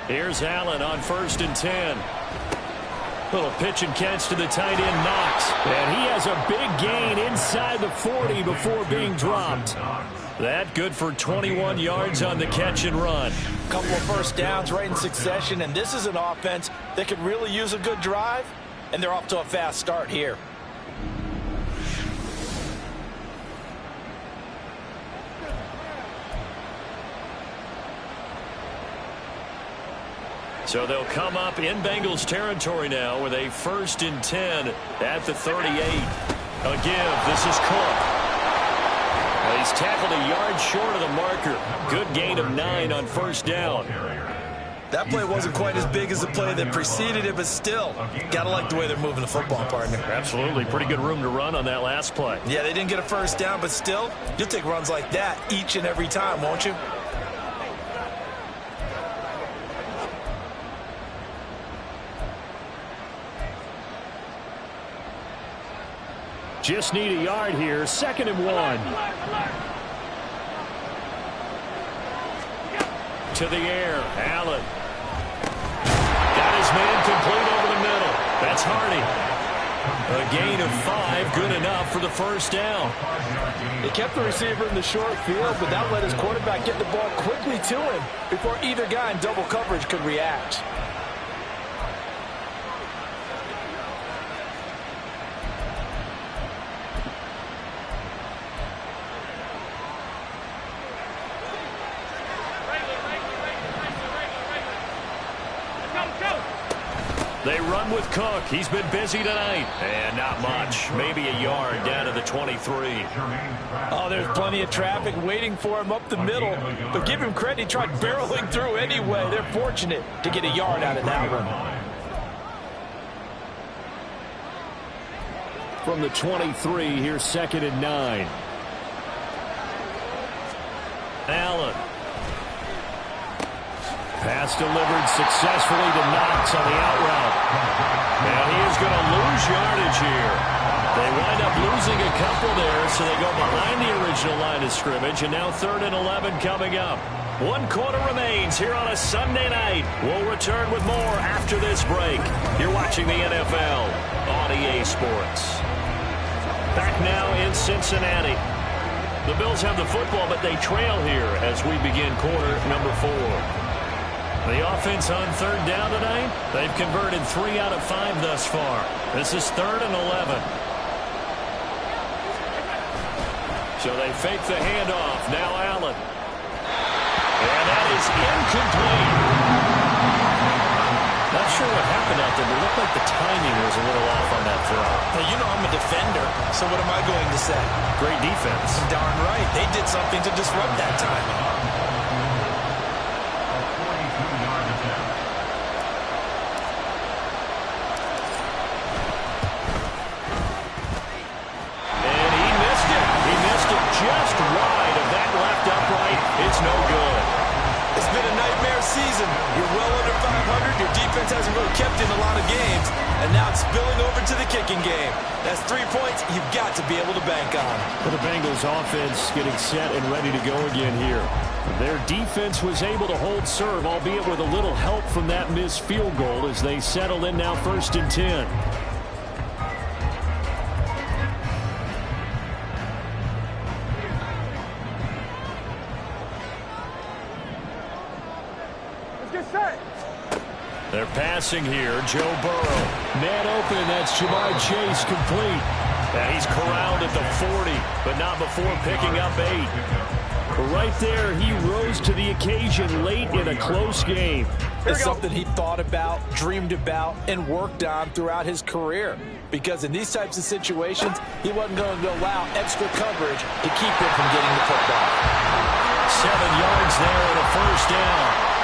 Here's Allen on 1st and 10. Little pitch and catch to the tight end, Knox. And he has a big gain inside the 40 before being dropped. That good for 21 yards on the catch and run. Couple of first downs right in succession, and this is an offense that could really use a good drive, and they're off to a fast start here. So they'll come up in Bengals territory now with a 1st and 10 at the 38. A give. This is Cook. Well, he's tackled a yard short of the marker. Good gain of 9 on 1st down. That play wasn't quite as big as the play that preceded it, but still, gotta like the way they're moving the football, partner. Absolutely. Pretty good room to run on that last play. Yeah, they didn't get a first down, but still, you'll take runs like that each and every time, won't you? Just need a yard here. 2nd and 1. To the air. Allen. Got his man complete over the middle. That's Hardy. A gain of 5. Good enough for the first down. He kept the receiver in the short field, but that let his quarterback get the ball quickly to him before either guy in double coverage could react. They run with Cook. He's been busy tonight. And not much. Maybe a yard down to the 23. Oh, there's plenty of traffic waiting for him up the middle. But give him credit. He tried barreling through anyway. They're fortunate to get a yard out of that one. From the 23, here's 2nd and 9. Allen. Pass delivered successfully to Knox on the out route. Now he is going to lose yardage here. They wind up losing a couple there, so they go behind the original line of scrimmage, and now 3rd and 11 coming up. 1 quarter remains here on a Sunday night. We'll return with more after this break. You're watching the NFL on EA Sports. Back now in Cincinnati. The Bills have the football, but they trail here as we begin quarter number 4. The offense on 3rd down tonight, they've converted 3 out of 5 thus far. This is 3rd and 11. So they fake the handoff. Now Allen. And that is incomplete. Not sure what happened out there, but it looked like the timing was a little off on that throw. Well, you know I'm a defender, so what am I going to say? Great defense. Darn right. They did something to disrupt that timing. And he missed it. He missed it just wide of that left upright. It's no good. It's been a nightmare season. You're well under 500. Your defense hasn't really kept in a lot of games. And now it's spilling over to the kicking game. That's 3 points you've got to be able to bank on. For the Bengals offense getting set and ready to go again here. Their defense was able to hold serve, albeit with a little help from that missed field goal as they settle in now 1st and 10. They're passing here. Joe Burrow. Man open. That's Jamar Chase complete. And he's corralled at the 40, but not before picking up 8. Right there, he rose to the occasion late in a close game. It's something he thought about, dreamed about, and worked on throughout his career. Because in these types of situations, he wasn't going to allow extra coverage to keep him from getting the football. 7 yards there and a 1st down.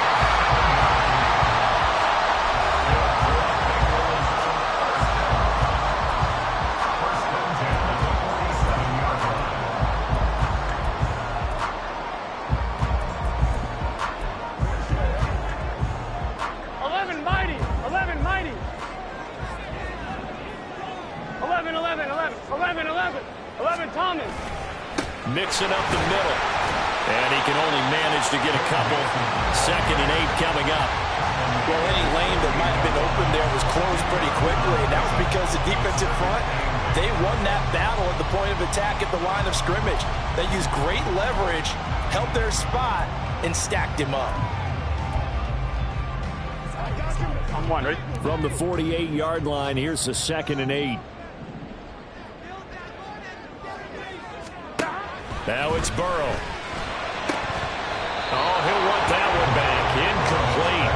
Mixing up the middle. And he can only manage to get a couple. 2nd and 8 coming up. Well, any lane that might have been open there was closed pretty quickly. And that was because the defensive front, they won that battle at the point of attack at the line of scrimmage. They used great leverage, held their spot, and stacked him up. I'm one, right? From the 48-yard line, here's the 2nd and 8. Now it's Burrow. Oh, he'll want that one back. Incomplete.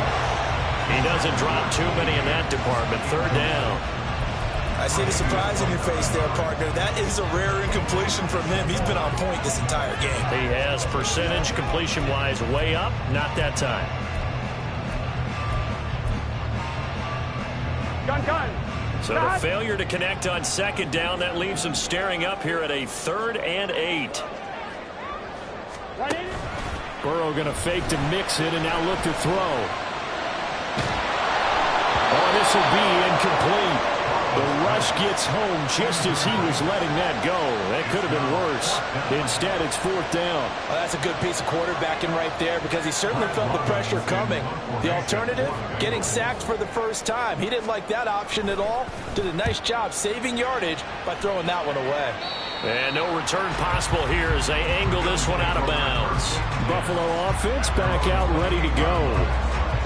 He doesn't drop too many in that department. 3rd down. I see the surprise in your face there, partner. That is a rare incompletion from him. He's been on point this entire game. He has percentage completion-wise way up. Not that time. Gun. So the failure to connect on 2nd down, that leaves him staring up here at a 3rd and 8. Burrow going to fake to mix it and now look to throw. Oh, this will be incomplete. The rush gets home just as he was letting that go. That could have been worse. Instead, it's 4th down. Well, that's a good piece of quarterbacking right there because he certainly felt the pressure coming. The alternative, getting sacked for the first time. He didn't like that option at all. Did a nice job saving yardage by throwing that one away. And no return possible here as they angle this one out of bounds. Buffalo offense back out ready to go.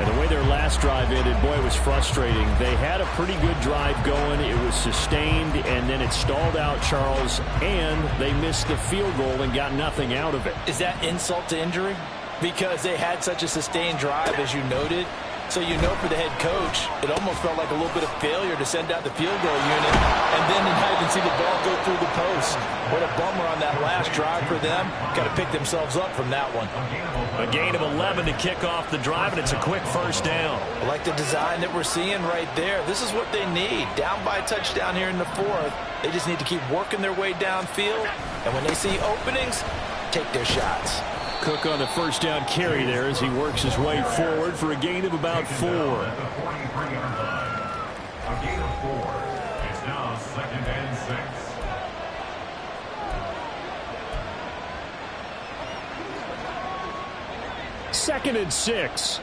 And the way their last drive ended, boy, it was frustrating. They had a pretty good drive going. It was sustained, and then it stalled out, Charles, and they missed the field goal and got nothing out of it. Is that insult to injury? Because they had such a sustained drive, as you noted. So you know for the head coach, it almost felt like a little bit of failure to send out the field goal unit. And then you can see the ball go through the post. What a bummer on that last drive for them. Got to pick themselves up from that one. A gain of 11 to kick off the drive, and it's a quick 1st down. I like the design that we're seeing right there. This is what they need. Down by a touchdown here in the 4th. They just need to keep working their way downfield. And when they see openings, take their shots. Cook on the 1st down carry there as he works his way forward for a gain of about 4. A gain of 4. It's now 2nd and 6. 2nd and 6.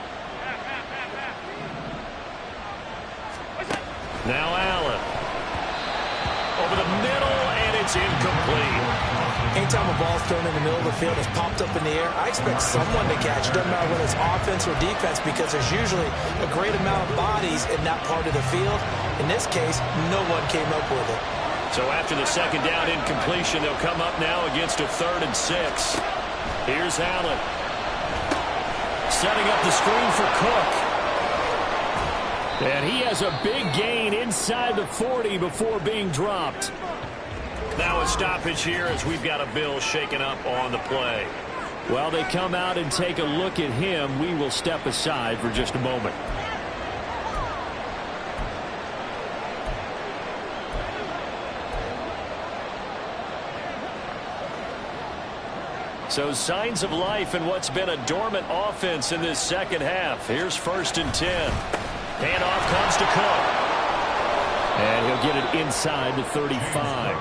Now Allen. Over the middle, and it's incomplete. Anytime a ball's thrown in the middle of the field, it's popped up in the air, I expect someone to catch it. Doesn't matter whether it's offense or defense, because there's usually a great amount of bodies in that part of the field. In this case, no one came up with it. So after the 2nd down incompletion, they'll come up now against a 3rd and 6. Here's Allen. Setting up the screen for Cook. And he has a big gain inside the 40 before being dropped. Now a stoppage here as we've got a Bill shaken up on the play. While they come out and take a look at him, we will step aside for just a moment. So signs of life in what's been a dormant offense in this 2nd half. Here's 1st and 10. Handoff comes to Cook. And he'll get it inside the 35.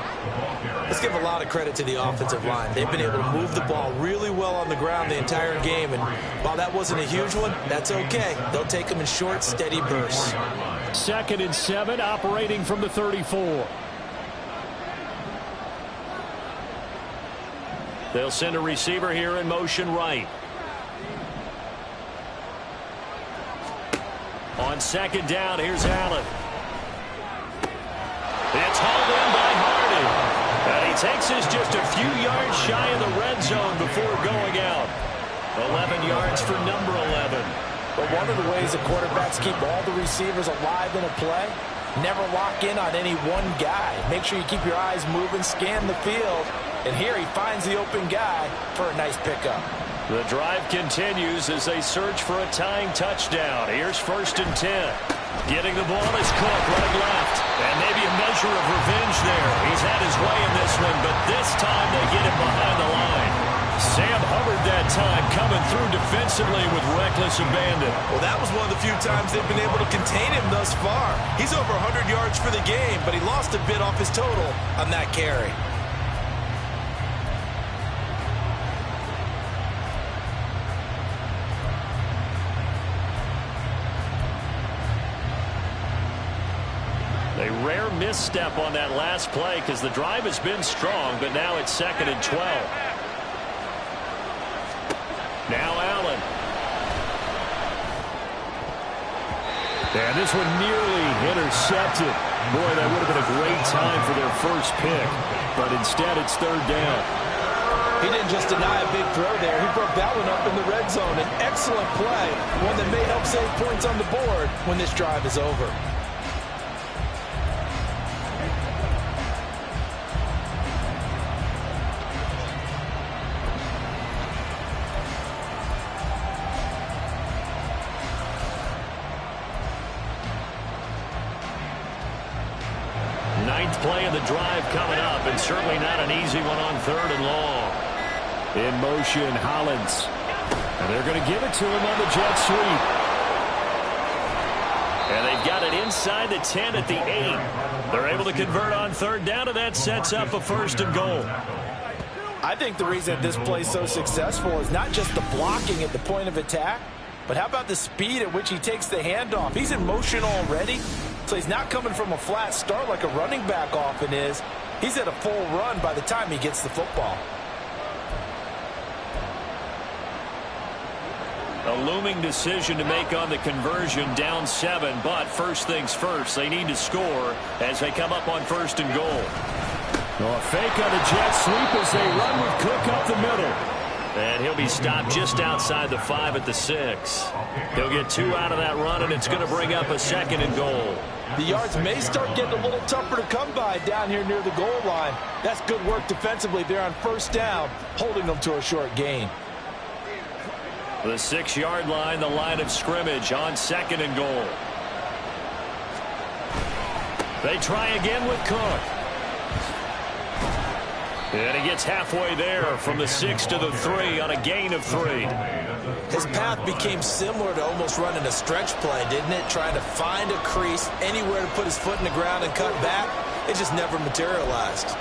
Let's give a lot of credit to the offensive line. They've been able to move the ball really well on the ground the entire game. And while that wasn't a huge one, that's okay. They'll take them in short, steady bursts. 2nd and 7, operating from the 34. They'll send a receiver here in motion right. On 2nd down, here's Allen. It's hauled in by Hardy. And he takes us just a few yards shy of the red zone before going out. 11 yards for number 11. But one of the ways the quarterbacks keep all the receivers alive in a play, never lock in on any one guy. Make sure you keep your eyes moving, scan the field. And here he finds the open guy for a nice pickup. The drive continues as they search for a tying touchdown. Here's 1st and 10. Getting the ball is Cook, running left. And maybe a measure of revenge there. He's had his way in this one, but this time they get him behind the line. Sam Hubbard that time coming through defensively with reckless abandon. Well, that was one of the few times they've been able to contain him thus far. He's over 100 yards for the game, but he lost a bit off his total on that carry. A rare misstep on that last play because the drive has been strong, but now it's 2nd and 12. Now Allen. And this one nearly intercepted. Boy, that would have been a great time for their first pick, but instead it's 3rd down. He didn't just deny a big throw there. He broke that one up in the red zone. An excellent play, one that may help save points on the board when this drive is over. Ninth play of the drive coming up, and certainly not an easy one on 3rd and long. In motion, Hollins. And they're going to give it to him on the jet sweep. And they've got it inside the 10 at the 8. They're able to convert on 3rd down, and that sets up a 1st and goal. I think the reason this play is so successful is not just the blocking at the point of attack, but how about the speed at which he takes the handoff? He's in motion already, so he's not coming from a flat start like a running back often is. He's at a full run by the time he gets the football. A looming decision to make on the conversion, down 7, but first things first, they need to score as they come up on 1st and goal. A fake on a jet sweep as they run with Cook up the middle. And he'll be stopped just outside the 5 at the 6. He'll get 2 out of that run, and it's going to bring up a 2nd and goal. The yards may start getting a little tougher to come by down here near the goal line. That's good work defensively there on 1st down, holding them to a short gain. The 6-yard line, the line of scrimmage on 2nd and goal. They try again with Cook. And he gets halfway there from the 6 to the 3 on a gain of 3. His path became similar to almost running a stretch play, didn't it? Trying to find a crease, anywhere to put his foot in the ground and cut back. It just never materialized.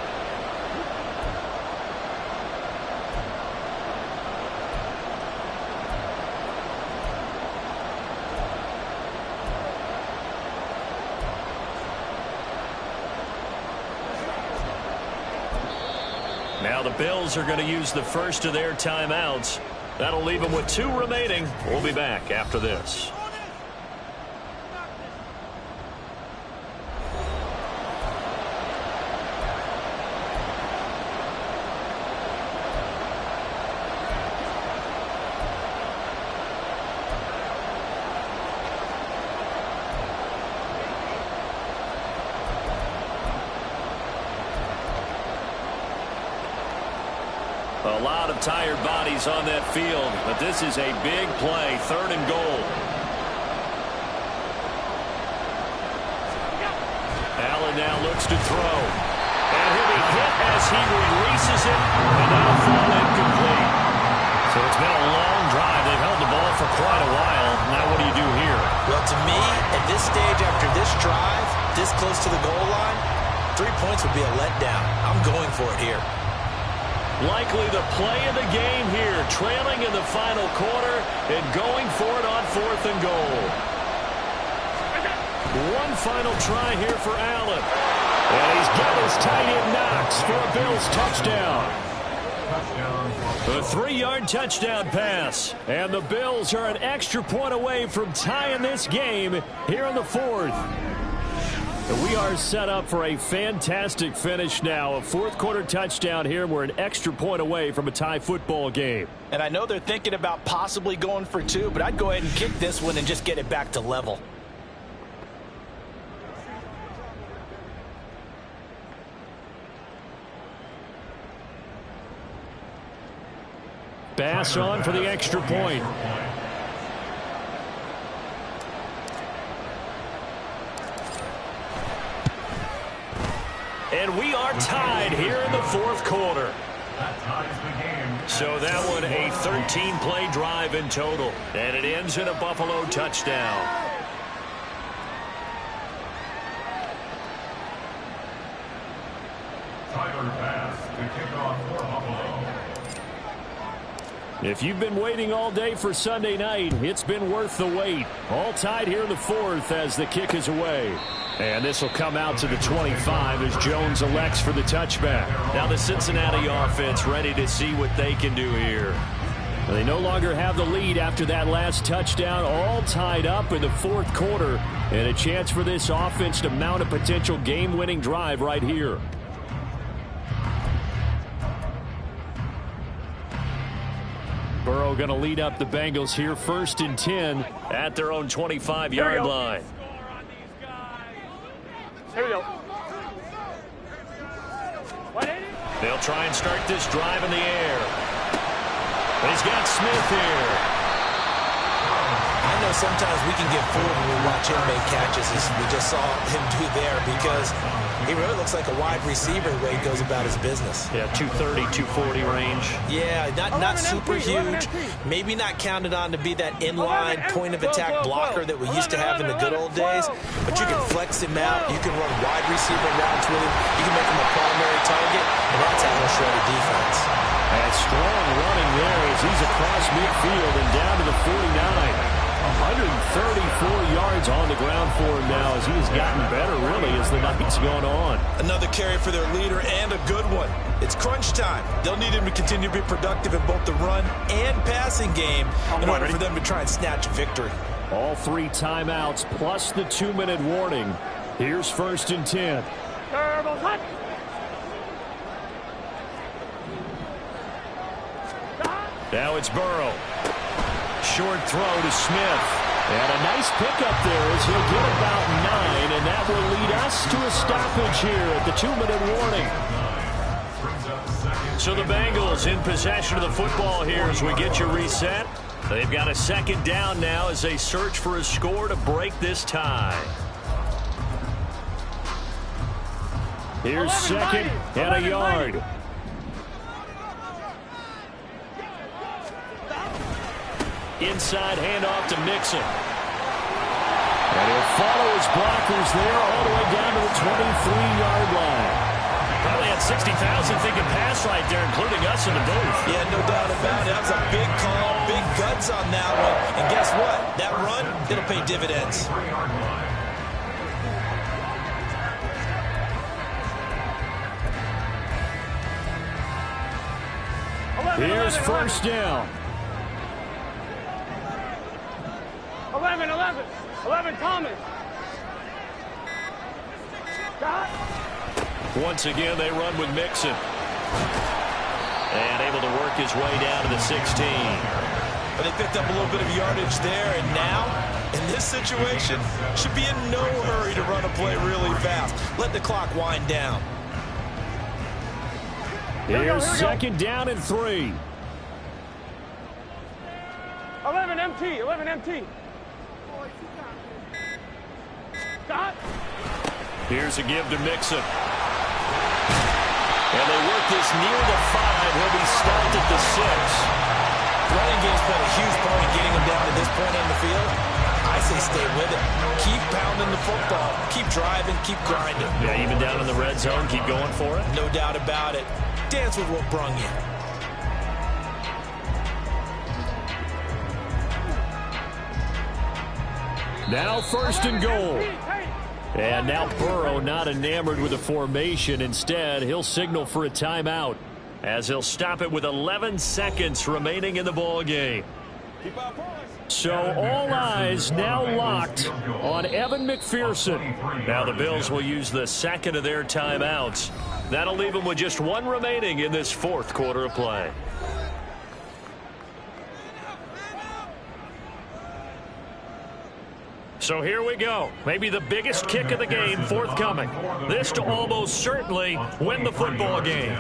Now the Bills are going to use the first of their timeouts. That'll leave them with 2 remaining. We'll be back after this. A lot of tired bodies on that field, but this is a big play, 3rd and goal. Allen now looks to throw. And he'll be hit as he releases it, and that'll fall incomplete. So it's been a long drive. They've held the ball for quite a while. Now what do you do here? Well, to me, at this stage after this drive, this close to the goal line, 3 points would be a letdown. I'm going for it here. Likely the play of the game here, trailing in the final quarter and going for it on 4th and goal. One final try here for Allen. And he's got his tight end Knox for a Bills touchdown. A 3-yard touchdown pass. And the Bills are an extra point away from tying this game here in the 4th. We are set up for a fantastic finish now. A 4th quarter touchdown here. We're an extra point away from a tie football game. And I know they're thinking about possibly going for 2, but I'd go ahead and kick this one and just get it back to level. Bass on for the extra point. And we are tied here in the 4th quarter. So that one a 13-play drive in total. And it ends in a Buffalo touchdown. Tyler Bass to kick off for Buffalo. If you've been waiting all day for Sunday night, it's been worth the wait. All tied here in the 4th as the kick is away. And this will come out to the 25 as Jones elects for the touchback. Now the Cincinnati offense ready to see what they can do here. They no longer have the lead after that last touchdown, all tied up in the 4th quarter. And a chance for this offense to mount a potential game-winning drive right here. Burrow going to lead up the Bengals here, 1st and 10 at their own 25-yard line. Here we go. They'll try and start this drive in the air. He's got Smith here. I know sometimes we can get fooled when we watch him make catches, as we just saw him do there, because he really looks like a wide receiver the way he goes about his business. Yeah, 230, 240 range. Yeah, not super huge. Maybe not counted on to be that inline point-of-attack blocker that we used to have in the good old days, but you can flex him out. You can run wide receiver routes with him. You can make him a primary target, and that's how he'll shred a defense. And strong running there as he's across midfield and down to the 49. 134 yards on the ground for him now as he's gotten better, really, as the night's gone on. Another carry for their leader and a good one. It's crunch time. They'll need him to continue to be productive in both the run and passing game in order for them to try and snatch victory. All 3 timeouts plus the 2-minute warning. Here's 1st and 10. Turbo's hot. Now it's Burrow. Short throw to Smith. And a nice pickup there as he'll get about 9, and that will lead us to a stoppage here at the 2-minute warning. So the Bengals in possession of the football here as we get you reset. They've got a 2nd down now as they search for a score to break this tie. Here's 2nd and a yard. Inside handoff to Mixon. And he'll follow his blockers there all the way down to the 23-yard line. Probably had 60,000 thinking pass right there, including us in the booth. Yeah, no doubt about it. That was a big call, big guts on that one. And guess what? That run, it'll pay dividends. Here's first down. 11, 11 Thomas. Got. Once again, they run with Mixon. And able to work his way down to the 16. But they picked up a little bit of yardage there, and now, in this situation, should be in no hurry to run a play really fast. Let the clock wind down. Here's second down and 3. 11 MT, 11 MT. Got. Here's a give to Mixon. And they work this near the 5. He'll be stopped at the 6. Running game's been a huge part of getting him down to this point on the field. I say stay with it. Keep pounding the football. Keep driving. Keep grinding. Yeah, even down in the red zone, keep going for it. No doubt about it. Dance with what brung you. Now first and goal. And now Burrow not enamored with the formation. Instead, he'll signal for a timeout as he'll stop it with 11 seconds remaining in the ball game. So all eyes now locked on Evan McPherson. Now the Bills will use the second of their timeouts. That'll leave them with just one remaining in this fourth quarter of play. So here we go. Maybe the biggest kick of the game forthcoming. This to almost certainly win the football game.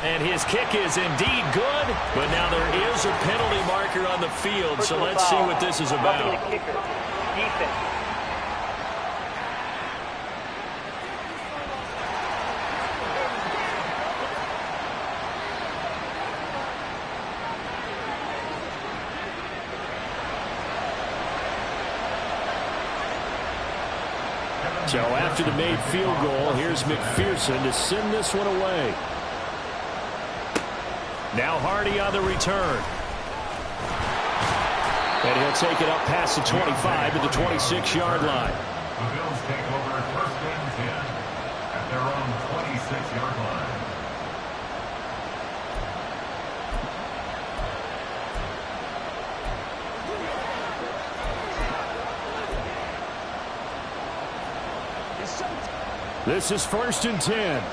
And his kick is indeed good, but now there is a penalty marker on the field, so let's see what this is about. So after the made field goal, here's McPherson to send this one away. Now Hardy on the return. And he'll take it up past the 25 to the 26-yard line. The Bills take over first and 10 at their own 26-yard line. This is first and 10.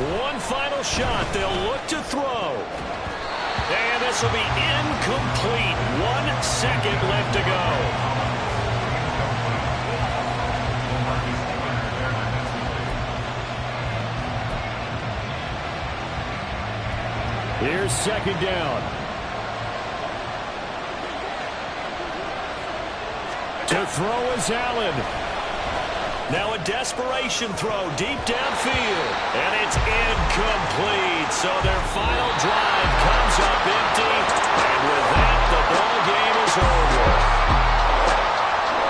One final shot. They'll look to throw. And this will be incomplete. 1 second left to go. Here's second down. To throw is Allen. Now a desperation throw deep downfield. And it's incomplete. So their final drive comes up empty. And with that, the ball game is over.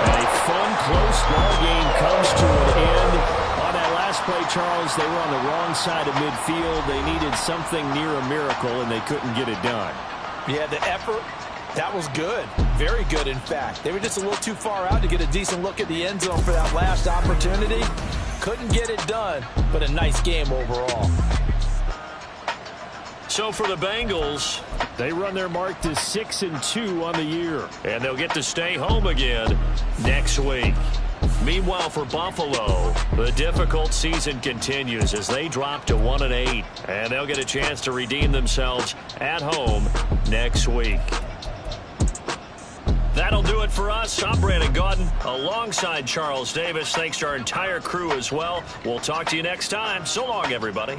And a fun, close ball game comes to an end. On that last play, Charles, they were on the wrong side of midfield. They needed something near a miracle, and they couldn't get it done. Yeah, the effort, that was good. Very good, in fact. They were just a little too far out to get a decent look at the end zone for that last opportunity. Couldn't get it done, but a nice game overall. So for the Bengals, they run their mark to 6-2 on the year. And they'll get to stay home again next week. Meanwhile, for Buffalo, the difficult season continues as they drop to 1-8. And they'll get a chance to redeem themselves at home next week. That'll do it for us. I'm Brandon Gaudin alongside Charles Davis. Thanks to our entire crew as well. We'll talk to you next time. So long, everybody.